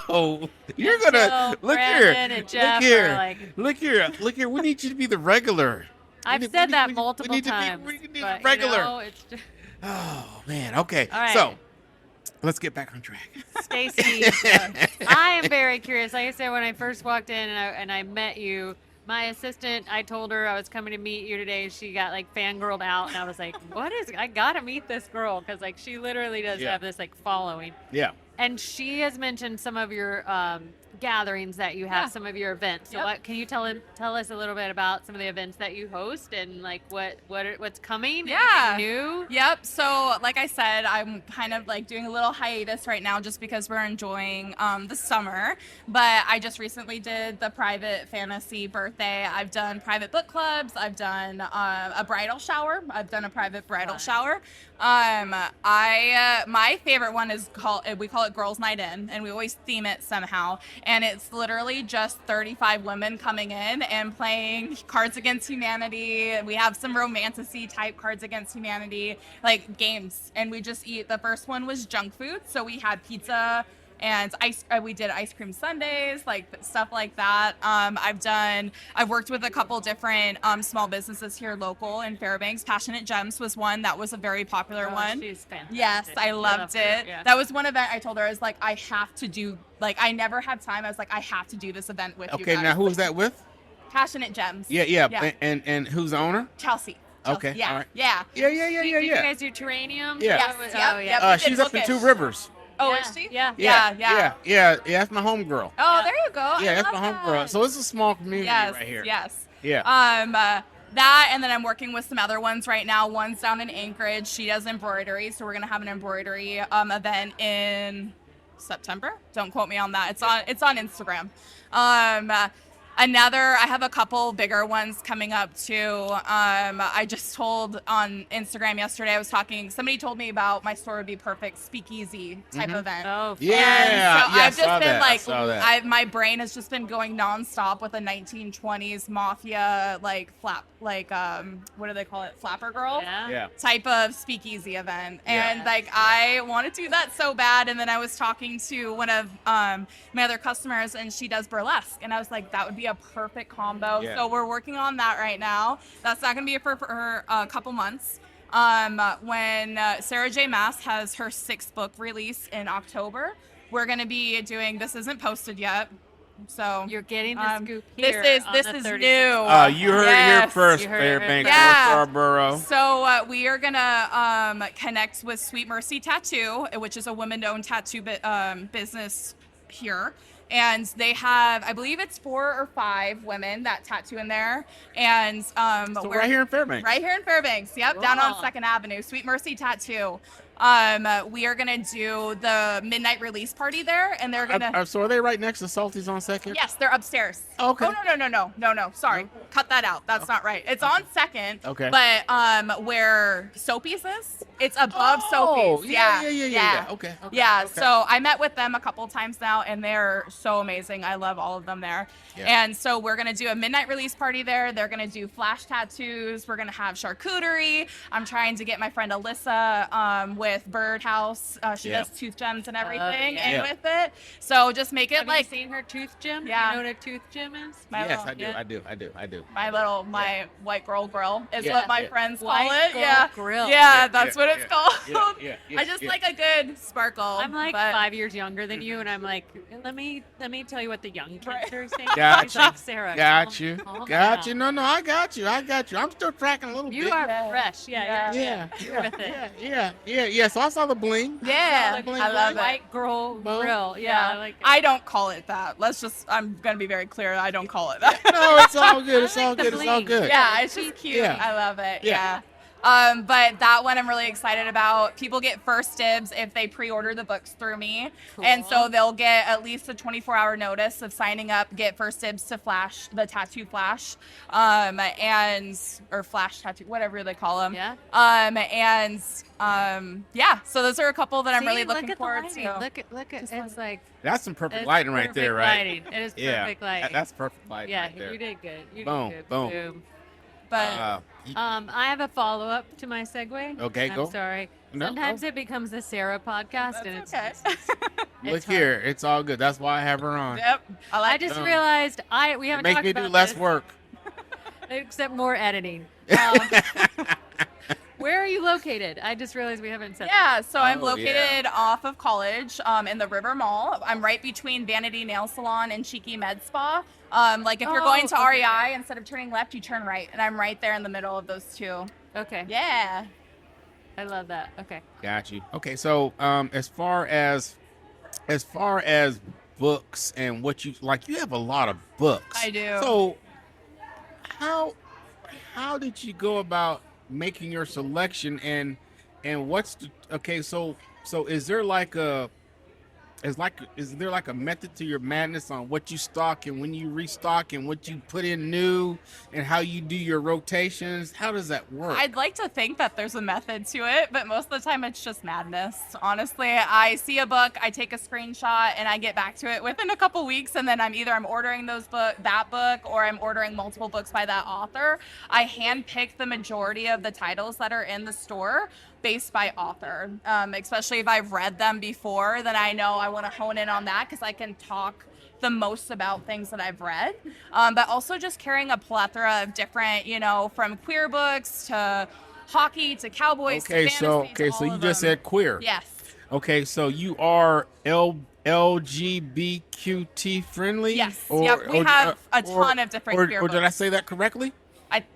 No, you're gonna Until look Brandon here. and Jeff Look here. are like- Look here. Look here. We need you to be the regular. I've We said need- that we multiple need to be- times. we need to be but, regular. You know, it's just, Oh man. Okay. All right. So let's get back on track. Stacy, I am very curious. Like I said, when I first walked in and I met you, my assistant, I told her I was coming to meet you today. She got like fangirled out, and I was like, I gotta meet this girl, because like she literally does Yeah. have this like following. Yeah. And she has mentioned some of your gatherings that you have, Yeah. some of your events. So Yep. what can you tell us a little bit about some of the events that you host, and like what's coming? Yeah. Anything new? Yep. So, like I said, I'm kind of like doing a little hiatus right now just because we're enjoying the summer. But I just recently did the private fantasy birthday. I've done private book clubs. I've done a bridal shower. I've done a private bridal shower. My favorite one is we call it Girls Night In, and we always theme it somehow. And it's literally just 35 women coming in and playing Cards Against Humanity. We have some romantasy type Cards Against Humanity, like games. And we just eat. The first one was junk food. So we had pizza and we did ice cream sundaes, like stuff like that. I've worked with a couple different small businesses here local in Fairbanks. Passionate Gems was one that was a very popular one. She's fantastic. Yes, I loved her, it. yeah. That was one event I told her, I was like, I have to do, like, I never had time. I was like, I have to do this event with you Okay. guys. Now who's that with? Passionate Gems. Yeah. Yeah. And who's the owner? Chelsea. Okay, Yeah. all right. Yeah. Yeah. Did you guys do Terranium? Yeah. Yes, Oh, yep, yeah. yep. We did She's up in bookish. Two Rivers. Oh, Yeah, is she? yeah. Yeah. That's my homegirl. Oh, there you go. Yeah, I that's love my homegirl. that. So it's a small community Yes, right here. yes. Yeah. That, and then I'm working with some other ones right now. One's down in Anchorage. She does embroidery, so we're gonna have an embroidery event in September. Don't quote me on that. It's on Instagram. I have a couple bigger ones coming up too. I just told on Instagram yesterday, somebody told me about my store would be perfect speakeasy type event. Oh, Yeah. And so Yeah, I've just been I saw that. my brain has just been going nonstop with a 1920s mafia what do they call it? Flapper girl yeah. type of speakeasy event. Yeah. And I want to do that so bad. And then I was talking to one of my other customers, and she does burlesque. And I was like, that would be a perfect combo. Yeah. So we're working on that right now. That's not going to be for a couple months. When Sarah J. Maas has her 6th book release in October, we're going to be doing, this isn't posted yet, so You're getting the scoop here. this on is the 36th. new. You heard it here Yes. first, You heard it Fairbanks, first. Yeah. Scarborough. So we are gonna connect with Sweet Mercy Tattoo, which is a women-owned tattoo business here. And they have, I believe it's 4 or 5 women that tattoo in there. And So right here in Fairbanks. Right here in Fairbanks. Yep, down on Cool. 2nd Avenue. Sweet Mercy Tattoo. We are gonna do the midnight release party there, and they're gonna. So are they right next to Salty's on 2nd? Yes, they're upstairs. Okay. Oh, no. Sorry. Cut that out. That's not right. It's on 2nd. Okay. But where Soapy's is, it's above Oh, Soapy's. yeah. Okay. Yeah, okay. so I met with them a couple times now, and they're so amazing. I love all of them there. Yeah. And so we're going to do a midnight release party there. They're going to do flash tattoos. We're going to have charcuterie. I'm trying to get my friend Alyssa with Birdhouse. She Yeah. does tooth gems and everything yeah. in Yeah. with it. So just make it Have like you seen her tooth gym? Yeah. You know what a tooth gym is? my Yes, little, I do. I do. my white girl grill is Yeah. what my Yeah. friends call White it. girl Yeah. grill. Yeah, that's yeah, what it's yeah, called. yeah, I just like a good sparkle. I'm like but- 5 years younger than you, and I'm like, let me let me tell you what the young kids are saying. Got He's you. like, Sarah, Got you. calm Got you. down. No, I got you. I'm still tracking a little You bit. are Yeah. fresh. Yeah. You're with it. Yeah. So I saw the bling. Yeah, The I love it. white girl grill. Yeah, I like it. I don't call it that. I'm gonna be very clear. I don't call it that. No, it's all good. It's all the good. It's all bling. good. Yeah, it's just cute. Yeah. I love it. Yeah. But that one I'm really excited about. People get first dibs if they pre-order the books through me. And so Cool. they'll get at least a 24-hour notice of signing up, get first dibs to flash, the tattoo flash, or flash tattoo, whatever they call them. Yeah. So those are a couple that I'm See, really look looking at the forward lighting. to. Look at it's like That's some perfect it's lighting right perfect there, right? Lighting. It is Yeah. perfect lighting. That's perfect lighting Yeah, right there. you did good. You Boom, did good. boom. But I have a follow-up to my segue. Okay, I'm go. sorry. No, Sometimes go. it becomes the Sarah podcast, and okay. Look it's here. It's all good. That's why I have her on. Yep. I I like just Boom. realized we It haven't makes talked me about do less this, work. except more editing. Where are you located? I just realized we haven't said. Yeah, so I'm Oh, located off of College in the River Mall. I'm right between Vanity Nail Salon and Cheeky Med Spa. Like if you're going to okay. REI, instead of turning left, you turn right. And I'm right there in the middle of those two. Okay. Yeah. I love that. Okay. Got you. Okay, so as far as books and what you like, you have a lot of books. I do. So how did you go about making your selection and what's the okay? So is there like a is there like a method to your madness on what you stock and when you restock and what you put in new and how you do your rotations? How does that work? I'd like to think that there's a method to it, but most of the time it's just madness. Honestly, I see a book, I take a screenshot, and I get back to it within a couple weeks, and then I'm ordering that book, or I'm ordering multiple books by that author. I handpick the majority of the titles that are in the store based by author, especially if I've read them before, then I know I want to hone in on that because I can talk the most about things that I've read, but also just carrying a plethora of different, from queer books to hockey to cowboys to fantasy to so all you of just them. said queer. Yes. Okay, so you are LGBTQT friendly? Yes. Yep. We have a ton of different queer Or did I books. say that correctly?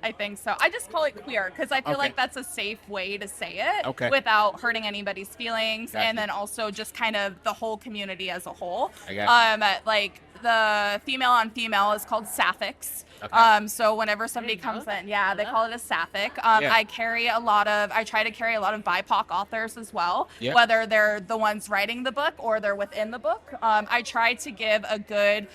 I think so. I just call it queer because I feel Okay. like that's a safe way to say it Okay. without hurting anybody's feelings, Gotcha. and then also just kind of the whole community as a whole. I got Like the female on female is called sapphics. Okay. So whenever somebody didn't know comes that. in, yeah, they Love call it a sapphic. Yeah. I try to carry a lot of BIPOC authors as well, Yeah. whether they're the ones writing the book or they're within the book. I try to give a good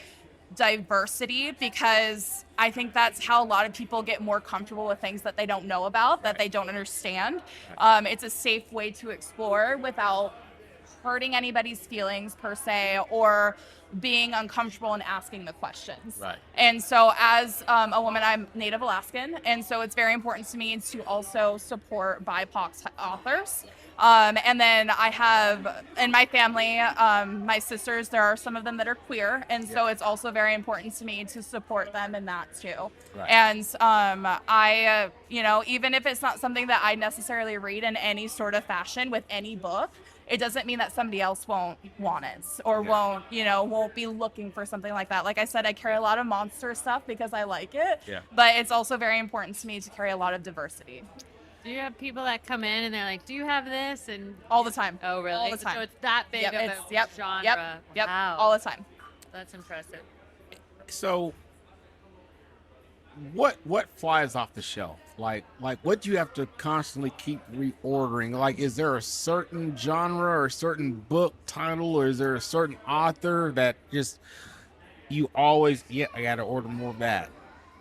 diversity because I think that's how a lot of people get more comfortable with things that they don't know about, that they don't understand. It's a safe way to explore without hurting anybody's feelings per se or being uncomfortable and asking the questions. Right. And so as a woman, I'm Native Alaskan, and so it's very important to me to also support BIPOC authors. And then I have in my family, my sisters, there are some of them that are queer. And so it's also very important to me to support them in that too. Right. And I, even if it's not something that I necessarily read in any sort of fashion with any book, it doesn't mean that somebody else won't want it or won't be looking for something like that. Like I said, I carry a lot of monster stuff because I like it. Yeah. But it's also very important to me to carry a lot of diversity. Do you have people that come in and they're like, "Do you have this?" And All the time. oh, really? All the time. So it's that big Yep, of it's, a yep, genre. Yep. Wow. All the time. That's impressive. So what flies off the shelf? Like what do you have to constantly keep reordering? Like, is there a certain genre or a certain book title, or is there a certain author that just you always I gotta order more of that?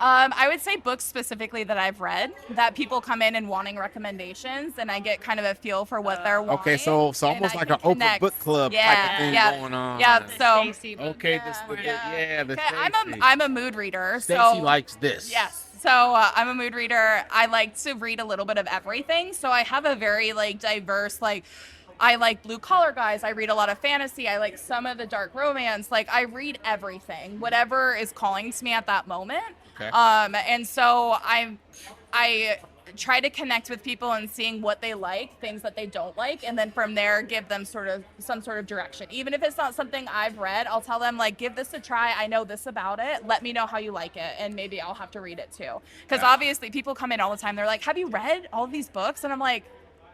I would say books specifically that I've read that people come in and wanting recommendations, and I get kind of a feel for what they're wanting. Okay, so and almost I like can an open connect. book club type of thing going on. Yeah. So Stacy Okay, Yeah. the okay, Stacy. I'm a mood reader. Stacy So likes this. yes. So I'm a mood reader. I like to read a little bit of everything. So I have a very diverse I like blue collar guys. I read a lot of fantasy. I like some of the dark romance. I read everything, whatever is calling to me at that moment. Okay. And so I try to connect with people and seeing what they like, things that they don't like, and then from there give them some sort of direction. Even if it's not something I've read, I'll tell them like, give this a try. I know this about it. Let me know how you like it, and maybe I'll have to read it too. Because obviously people come in all the time. They're like, have you read all these books? And I'm like,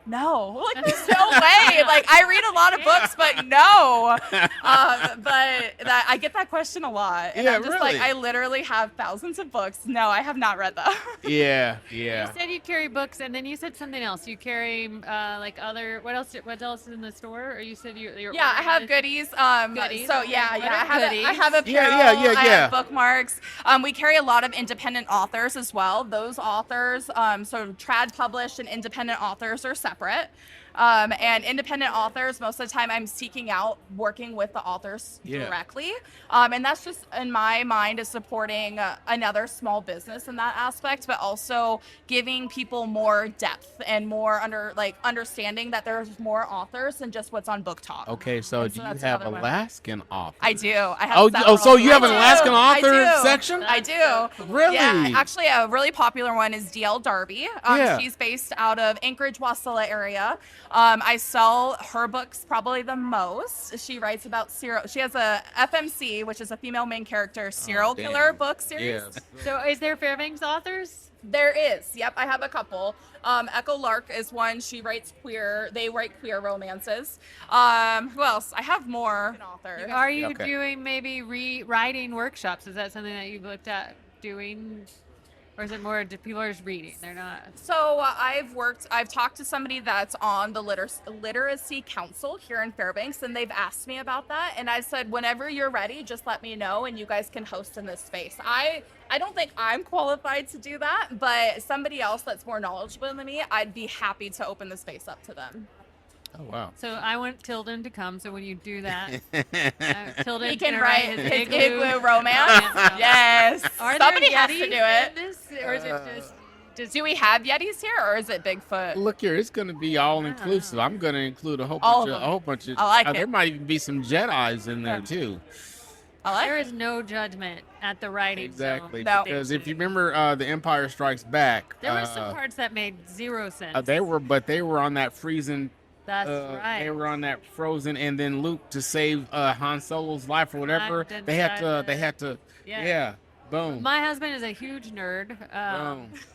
no, like there's no way. Like I read a lot of books, but no. But I get that question a lot, and I'm just like, I literally have thousands of books. No, I have not read them. Yeah. You said you carry books, and then you said something else. You carry like other. What else is in the store? Or you said you're. Yeah, I have goodies. Goodies. So yeah, I have apparel. Yeah. I have bookmarks. We carry a lot of independent authors as well. Those authors, so trad published and independent authors are separate. And independent authors, most of the time I'm seeking out working with the authors directly. And that's just, in my mind, is supporting another small business in that aspect, but also giving people more depth and more understanding that there's more authors than just what's on BookTok. Okay, so do you have Alaskan authors? I do. I have Oh, so you have an Alaskan author section? I do. Really? Yeah, actually, a really popular one is DL Darby. She's based out of Anchorage, Wasilla area. I sell her books probably the most. She writes about she has a FMC, which is a female main character serial killer book series. Yes. So is there Fairbanks authors? There is. Yep, I have a couple. Echo Lark is one. She writes queer. They write queer romances. Who else? I have more authors. Are you doing maybe rewriting workshops? Is that something that you've looked at doing? Or is it more people are just reading? They're not. So I've talked to somebody that's on the Literacy Council here in Fairbanks, and they've asked me about that. And I said, whenever you're ready, just let me know, and you guys can host in this space. I don't think I'm qualified to do that, but somebody else that's more knowledgeable than me, I'd be happy to open the space up to them. Oh, wow. So I want Tilden to come. So when you do that, Tilden He can write his igloo romance. Yes. Somebody has to do it. Or is it just Do we have Yetis here, or is it Bigfoot? Look here, it's going to be all inclusive. I'm going to include a whole bunch of. I like it. There might even be some Jedis in there too. There is no judgment at the writing. Exactly. No. Because if you remember The Empire Strikes Back, There were some parts that made zero sense. they were on that freezing. That's right. They were on that frozen, and then Luke, to save Han Solo's life or whatever, they had to. Yeah. Boom. My husband is a huge nerd.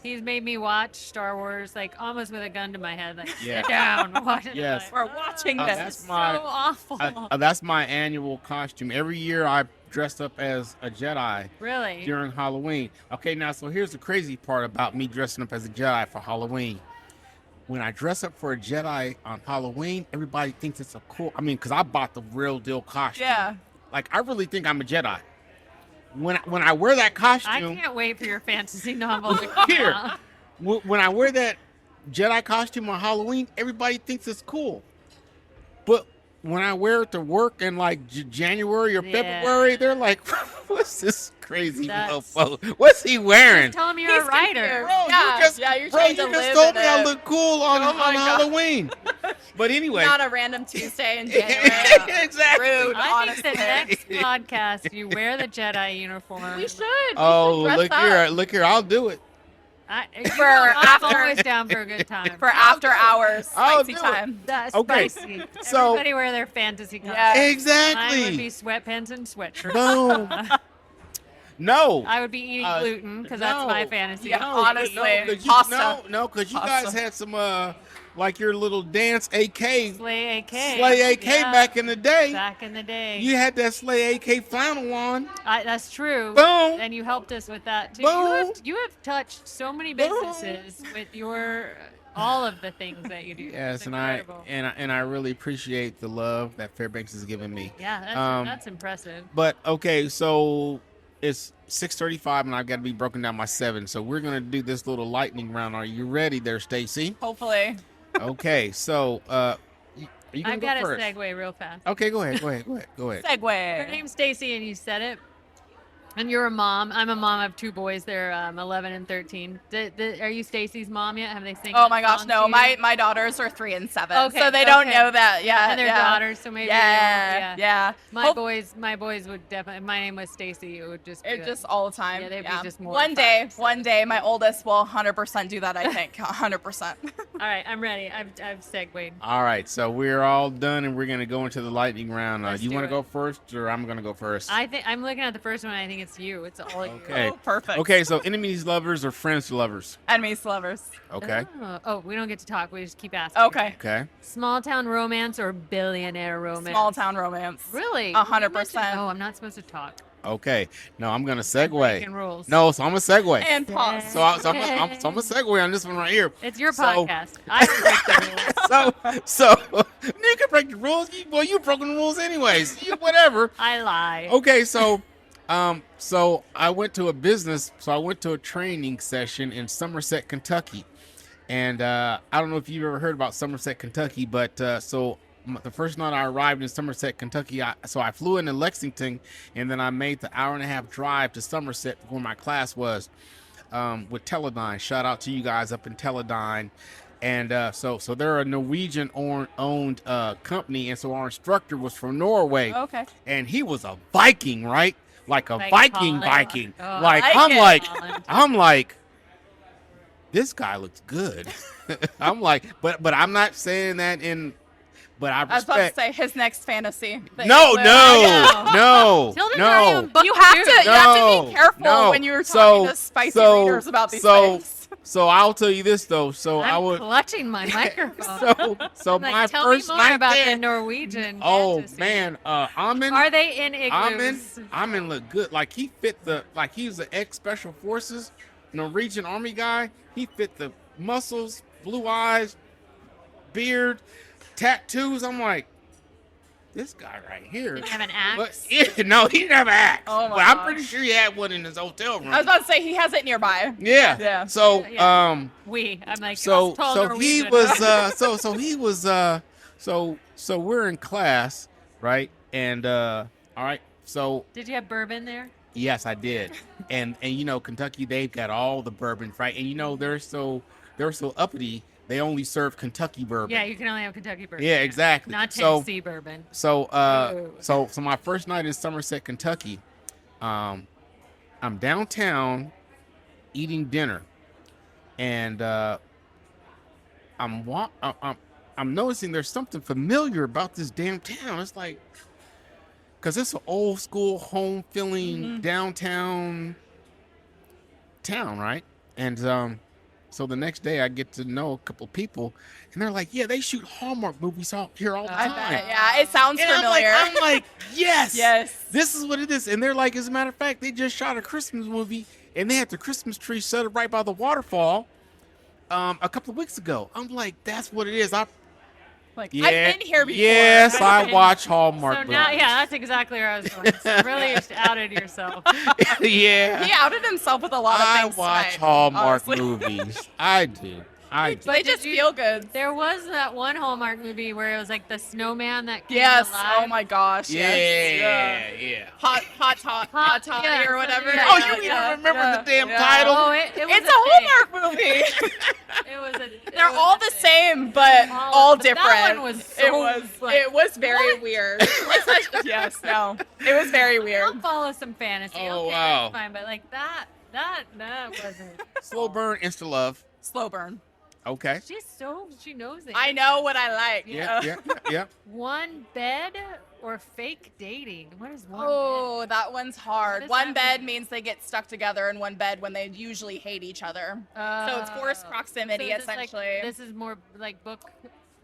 He's made me watch Star Wars like almost with a gun to my head. Like, sit down, watch it. Yes. We're watching this. That's so awful. That's my annual costume. Every year I dressed up as a Jedi. Really? During Halloween. Okay, now so here's the crazy part about me dressing up as a Jedi for Halloween. When I dress up for a Jedi on Halloween, everybody thinks it's because I bought the real deal costume. Yeah. Like, I really think I'm a Jedi. When I wear that costume... I can't wait for your fantasy novel to come Here, out. when I wear that Jedi costume on Halloween, everybody thinks it's cool. But when I wear it to work in like January or February, they're like, what's this crazy mofo? What's he wearing? Just tell him you're a writer. Bro, you're trying to you just live told in me I it. look cool on Halloween. But anyway. Not a random Tuesday in January. Exactly. Rude, I honestly. think the next podcast, you wear the Jedi uniform. We should. Oh, dress look here. I'll do it. I'm always down for a good time. For after hours, I'll spicy do it. time. That's Okay, spicy. so- Everybody wear their fantasy costume. Yeah. Exactly. Mine would be sweatpants and sweatshirts. Boom. No. I would be eating gluten because that's my fantasy. Yeah. Honestly, Because you Pasta. guys had some like your little dance AK Slay AK. Yeah. back in the day. Back in the day. You had that Slay AK flannel on. That's true. Boom. And you helped us with that too. Boom. You have touched so many businesses with your all of the things that you do. Yes, It's and incredible. I really appreciate the love that Fairbanks has given me. Yeah, that's impressive. But okay, so it's 6:35 and I've got to be broken down by 7. So we're gonna do this little lightning round. Are you ready there, Stacy? Hopefully. Okay, so are you gonna I've go got first? a segue real fast. Okay, go ahead. Her Segue. name's Stacy, and you said it. And you're a mom. I'm a mom of 2 boys. They're 11 and 13. Are you Stacy's mom yet? Have they sang? Oh that my gosh, song no. to you? My daughters are 3 and 7, Okay, so they don't okay. know that. Yeah, And their yeah. daughters, so maybe Yeah, yeah. My boys would definitely. If my name was Stacy, it would just be It just all the time. Yeah, they'd be just more. One day, my oldest will 100% do that. I think 100%. All right, I'm ready. I've segued. All right, so we're all done, and we're gonna go into the lightning round. Let's You do want to it. go first, or I'm gonna go first? I think I'm looking at the first one. I think it's you. It's all you. Okay. Oh, perfect. Okay, so enemies lovers or friends to lovers? Enemies to lovers. Okay. Oh, we don't get to talk. We just keep asking. Okay. Okay. Small town romance or billionaire romance? Small town romance. Really? 100%. Oh, I'm not supposed to talk. Okay. No, I'm gonna Breaking segue. rules. No, so I'm gonna segue. And pause. So I'm gonna segue on this one right here. It's your So- podcast. I don't break the rules. So you can break the rules. Well, you broken the rules anyways. Whatever. I lie. Okay, so I went to a training session in Somerset, Kentucky. And I don't know if you've ever heard about Somerset, Kentucky, but the first night I arrived in Somerset, Kentucky, I flew into Lexington, and then I made the hour-and-a-half drive to Somerset where my class was with Teledyne. Shout out to you guys up in Teledyne. And so they're a Norwegian-owned company, and so our instructor was from Norway. Okay. And he was a Viking, right? Like a Like Viking. Holland. Oh, Like Holland. I'm like, this guy looks good. I'm like, but I'm not saying that but I I was about to respect. say his next fantasy. that No, you live. no, Tilden's already no. on book You have two. to No, be careful no. when you're talking to spicy readers about these things. So I'll tell you this though. So I I'm would. clutching my microphone. So I'm like, my tell me first more night about there. the Norwegian. Oh fantasy. man, Amin. Are they in igloos? Amin looked good. Like he fit he was an ex Special Forces Norwegian Army guy. He fit the muscles, blue eyes, beard, tattoos. I'm like, this guy right here. Did he have an axe? No, he didn't have an axe. Oh my but I'm gosh. pretty sure he had one in his hotel room. I was about to say he has it nearby. Yeah. Yeah. So Yeah. I'm like, so tall he Norwegian. was so we're in class, right? And all right. So Did you have bourbon there? yes, I did. And you know, Kentucky, they've got all the bourbon, right? And you know, they're so uppity. They only serve Kentucky bourbon. Yeah, you can only have Kentucky bourbon. Yeah, exactly. Not So- Tennessee bourbon. So Ooh. so my first night in Somerset, Kentucky, I'm downtown eating dinner, and I'm noticing there's something familiar about this damn town. It's like, cause it's an old school home feeling downtown town, right? And so the next day I get to know a couple people, and they're like, yeah, they shoot Hallmark movies out here all the I time. bet. Yeah, it sounds And familiar. I'm like, yes, Yes. this is what it is. And they're like, as a matter of fact, they just shot a Christmas movie, and they had the Christmas tree set up right by the waterfall a couple of weeks ago. I'm like, that's what it is. Like, Yeah, I've been here before. yes, I been- watch Hallmark So movies. now, yeah, that's exactly where I was going. So really just outed yourself. Yeah, He outed himself with a lot of I things watch tonight, Hallmark honestly. movies. I do. They But just did you- feel good. There was that one Hallmark movie where it was like the snowman that came Yes. alive. Oh my gosh. Yes. Yeah. Hot toddy yeah, or whatever. yeah, Oh, yeah, you even remember the damn yeah. title? Oh, it was It's a thing. Hallmark movie. It was a. it They're was all a the thing. same, but all But different. That one was so, it was very weird. Yes, no. It was very I'll weird. follow some fantasy. Oh, okay, wow. that's fine. But like that wasn't. Slow burn, insta love. Slow burn. Okay. She knows it. I know what I like. Yeah. One bed or fake dating? What is one Oh, that one's hard. does One that bed mean? means they get stuck together in one bed when they usually hate each other. So it's forced proximity, so is this essentially. This is more like book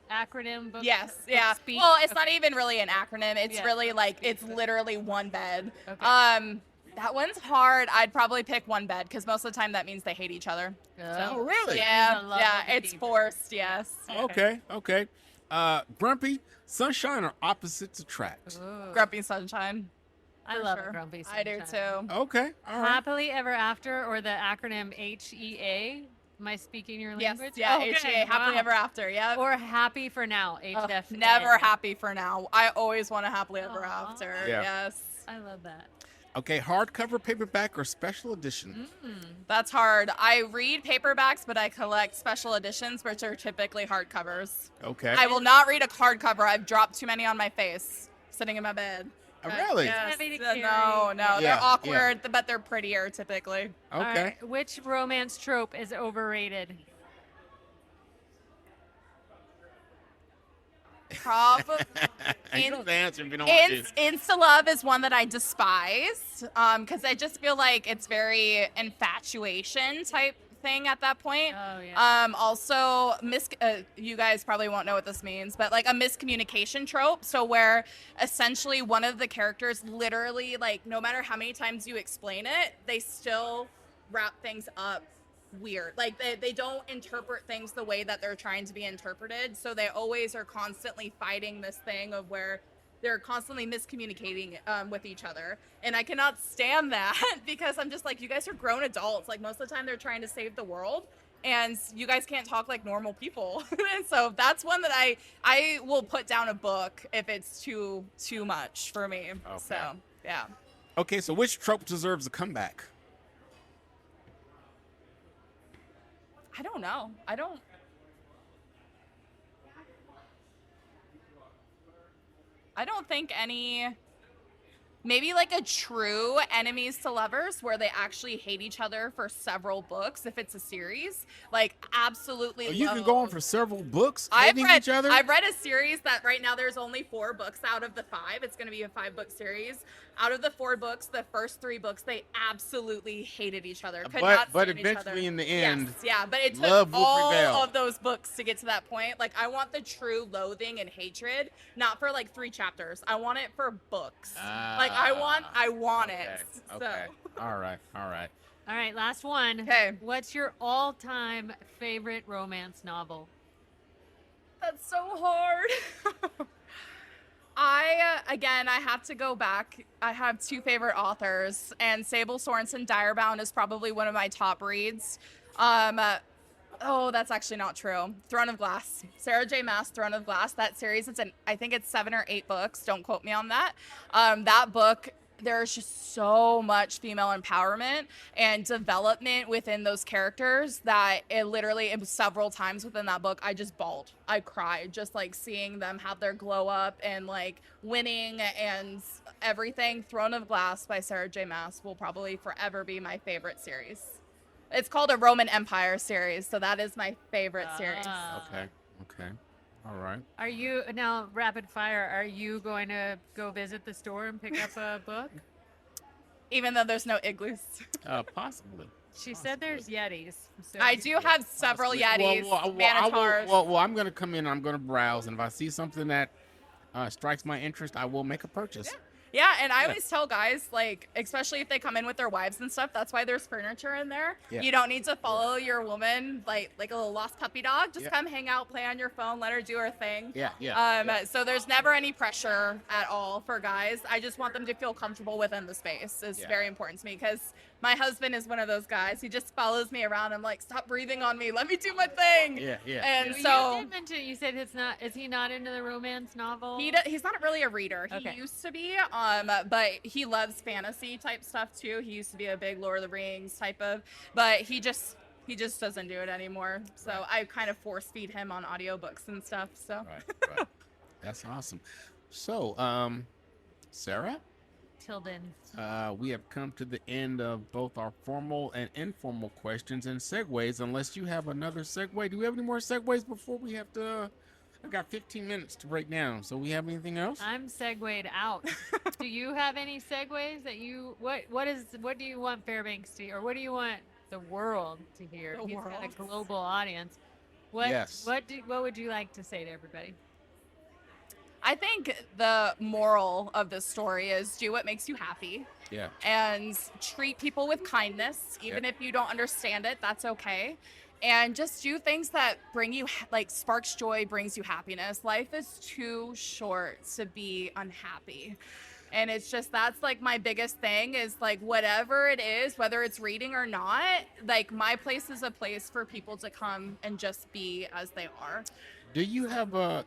acronym book. Yes, book yeah. speak? Well, it's Okay. not even really an acronym. It's Yeah, really book like speak, it's but- literally one bed. Okay. That one's hard. I'd probably pick one bed because most of the time that means they hate each other. Oh, really? Yeah, There's a love yeah, of the it's deep. forced. Yes. Okay. Grumpy, sunshine, or opposites attract? Ooh. Grumpy sunshine. I for love sure. a grumpy I do sunshine. too. Okay. All right. Happily ever after, or the acronym HEA. Am I speaking your Yes. language? Yeah. Okay, HA. Happily wow. ever after. Yeah. Or happy for now. HF. Never happy for now. I always want a happily ever Aw. after. Yeah. Yes. I love that. Okay, hardcover, paperback, or special edition? That's hard. I read paperbacks, but I collect special editions, which are typically hardcovers. Okay. I will not read a hardcover. I've dropped too many on my face sitting in my bed. Really? Yes. Heavy to No, carry. no. Yeah, They're awkward, but they're prettier typically. All Okay. right, which romance trope is overrated? Probably. You don't have to answer if you don't want to. Insta love is one that I despise because I just feel like it's very infatuation type thing at that point. Oh, yeah. Also, you guys probably won't know what this means, but like a miscommunication trope. So where essentially one of the characters literally, like, no matter how many times you explain it, they still wrap things up weird. Like they don't interpret things the way that they're trying to be interpreted. So they always are constantly fighting this thing of where they're constantly miscommunicating with each other. And I cannot stand that because I'm just like, you guys are grown adults. Like most of the time they're trying to save the world and you guys can't talk like normal people. And so that's one that I will put down a book if it's too much for me. Okay. So yeah. Okay, so which trope deserves a comeback? I don't know. I don't think any. Maybe like a true enemies to lovers where they actually hate each other for several books if it's a series. Like absolutely. Oh, you can go on for several books I've hating each other? read a series that right now there's only 4 books out of the 5. It's going to be a 5-book series. Out of the 4 books, the first 3 books, they absolutely hated each other. Could not But stand each other. eventually in the end, Yes, yeah, but it love took will all prevail. of those books to get to that point. Like, I want the true loathing and hatred, not for like 3 chapters. I want it for books. Like, I want okay, it. okay. So. All right. All right, last one. Okay. What's your all-time favorite romance novel? That's so hard. I have to go back. I have 2 favorite authors, and Sable Sorensen Direbound is probably one of my top reads. That's actually not true. Throne of Glass. Sarah J. Maas, Throne of Glass. That series, I think it's 7 or 8 books. Don't quote me on that. That book, there's just so much female empowerment and development within those characters that it literally, several times within that book, I just bawled. I cried just like seeing them have their glow up and like winning and everything. Throne of Glass by Sarah J. Maas will probably forever be my favorite series. It's called a Roman Empire series, so that is my favorite series. Okay. All right. Are you now rapid fire? Are you going to go visit the store and pick up a book? Even though there's no igloos. Possibly. She said there's Yetis. So I do have several Yetis, Manitars. Well, I'm going to come in and I'm going to browse. And if I see something that strikes my interest, I will make a purchase. Yeah, and I always tell guys, like, especially if they come in with their wives and stuff, that's why there's furniture in there. Yeah. You don't need to follow your woman like a little lost puppy dog. Just come hang out, play on your phone, let her do her thing. Yeah. So there's never any pressure at all for guys. I just want them to feel comfortable within the space. It's very important to me because my husband is one of those guys. He just follows me around. I'm like, stop breathing on me. Let me do my thing. Yeah. And You so did mention, you said is he not into the romance novel? he's not really a reader. He used to be, but he loves fantasy type stuff too. He used to be a big Lord of the Rings type of, but he just doesn't do it anymore. So I kind of force feed him on audiobooks and stuff. So Right. That's awesome. So, Sarah, Tilden. we have come to the end of both our formal and informal questions and segues. Unless you have another segue, do we have any more segues before we have to? I've got 15 minutes to break down. So we have anything else? I'm segued out. Do you have any segues that you what do you want Fairbanks to, or what do you want the world to hear? He's got a global audience. Yes. What would you like to say to everybody? I think the moral of this story is do what makes you happy. Yeah. And treat people with kindness, even if you don't understand it, that's okay. And just do things that bring you, like, sparks joy, brings you happiness. Life is too short to be unhappy. And it's just, that's like my biggest thing is like, whatever it is, whether it's reading or not, like my place is a place for people to come and just be as they are. Do you have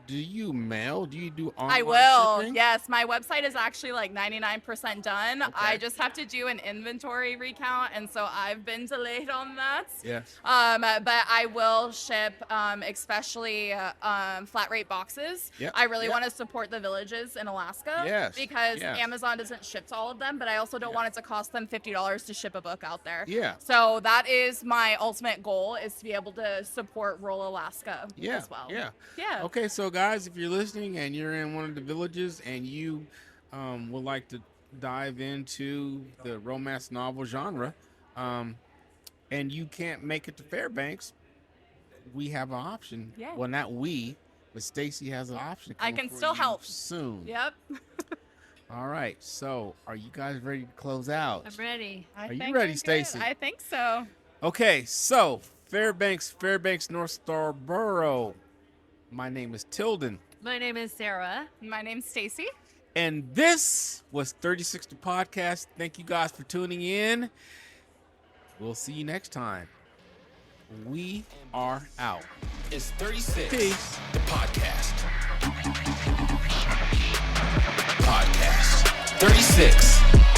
do you mail? Do you do online I will. shipping? Yes, my website is actually like 99% done. Okay. I just have to do an inventory recount, and so I've been delayed on that. Yes. But I will ship, especially flat rate boxes. Yep. I really Yep. want to support the villages in Alaska. Yes. Because Yes. Amazon doesn't ship to all of them, but I also don't want it to cost them $50 to ship a book out there. Yeah. So that is my ultimate goal, is to be able to support rural Alaska Yeah. as well. Yeah. Yeah. Okay, so guys, if you're listening and you're in one of the villages and you would like to dive into the romance novel genre, and you can't make it to Fairbanks, we have an option. Yeah. Well, not we, but Stacy has an option. I coming can for still you help. soon. Yep. All right. So, are you guys ready to close out? I'm ready. Are you ready, Stacy? I think so. Okay. So, Fairbanks, North Star Borough. My name is Tilden. My name is Sarah. My name's Stacy. And this was 36 the podcast. Thank you guys for tuning in. We'll see you next time. We are out. It's 36, Peace. the podcast. Podcast 36.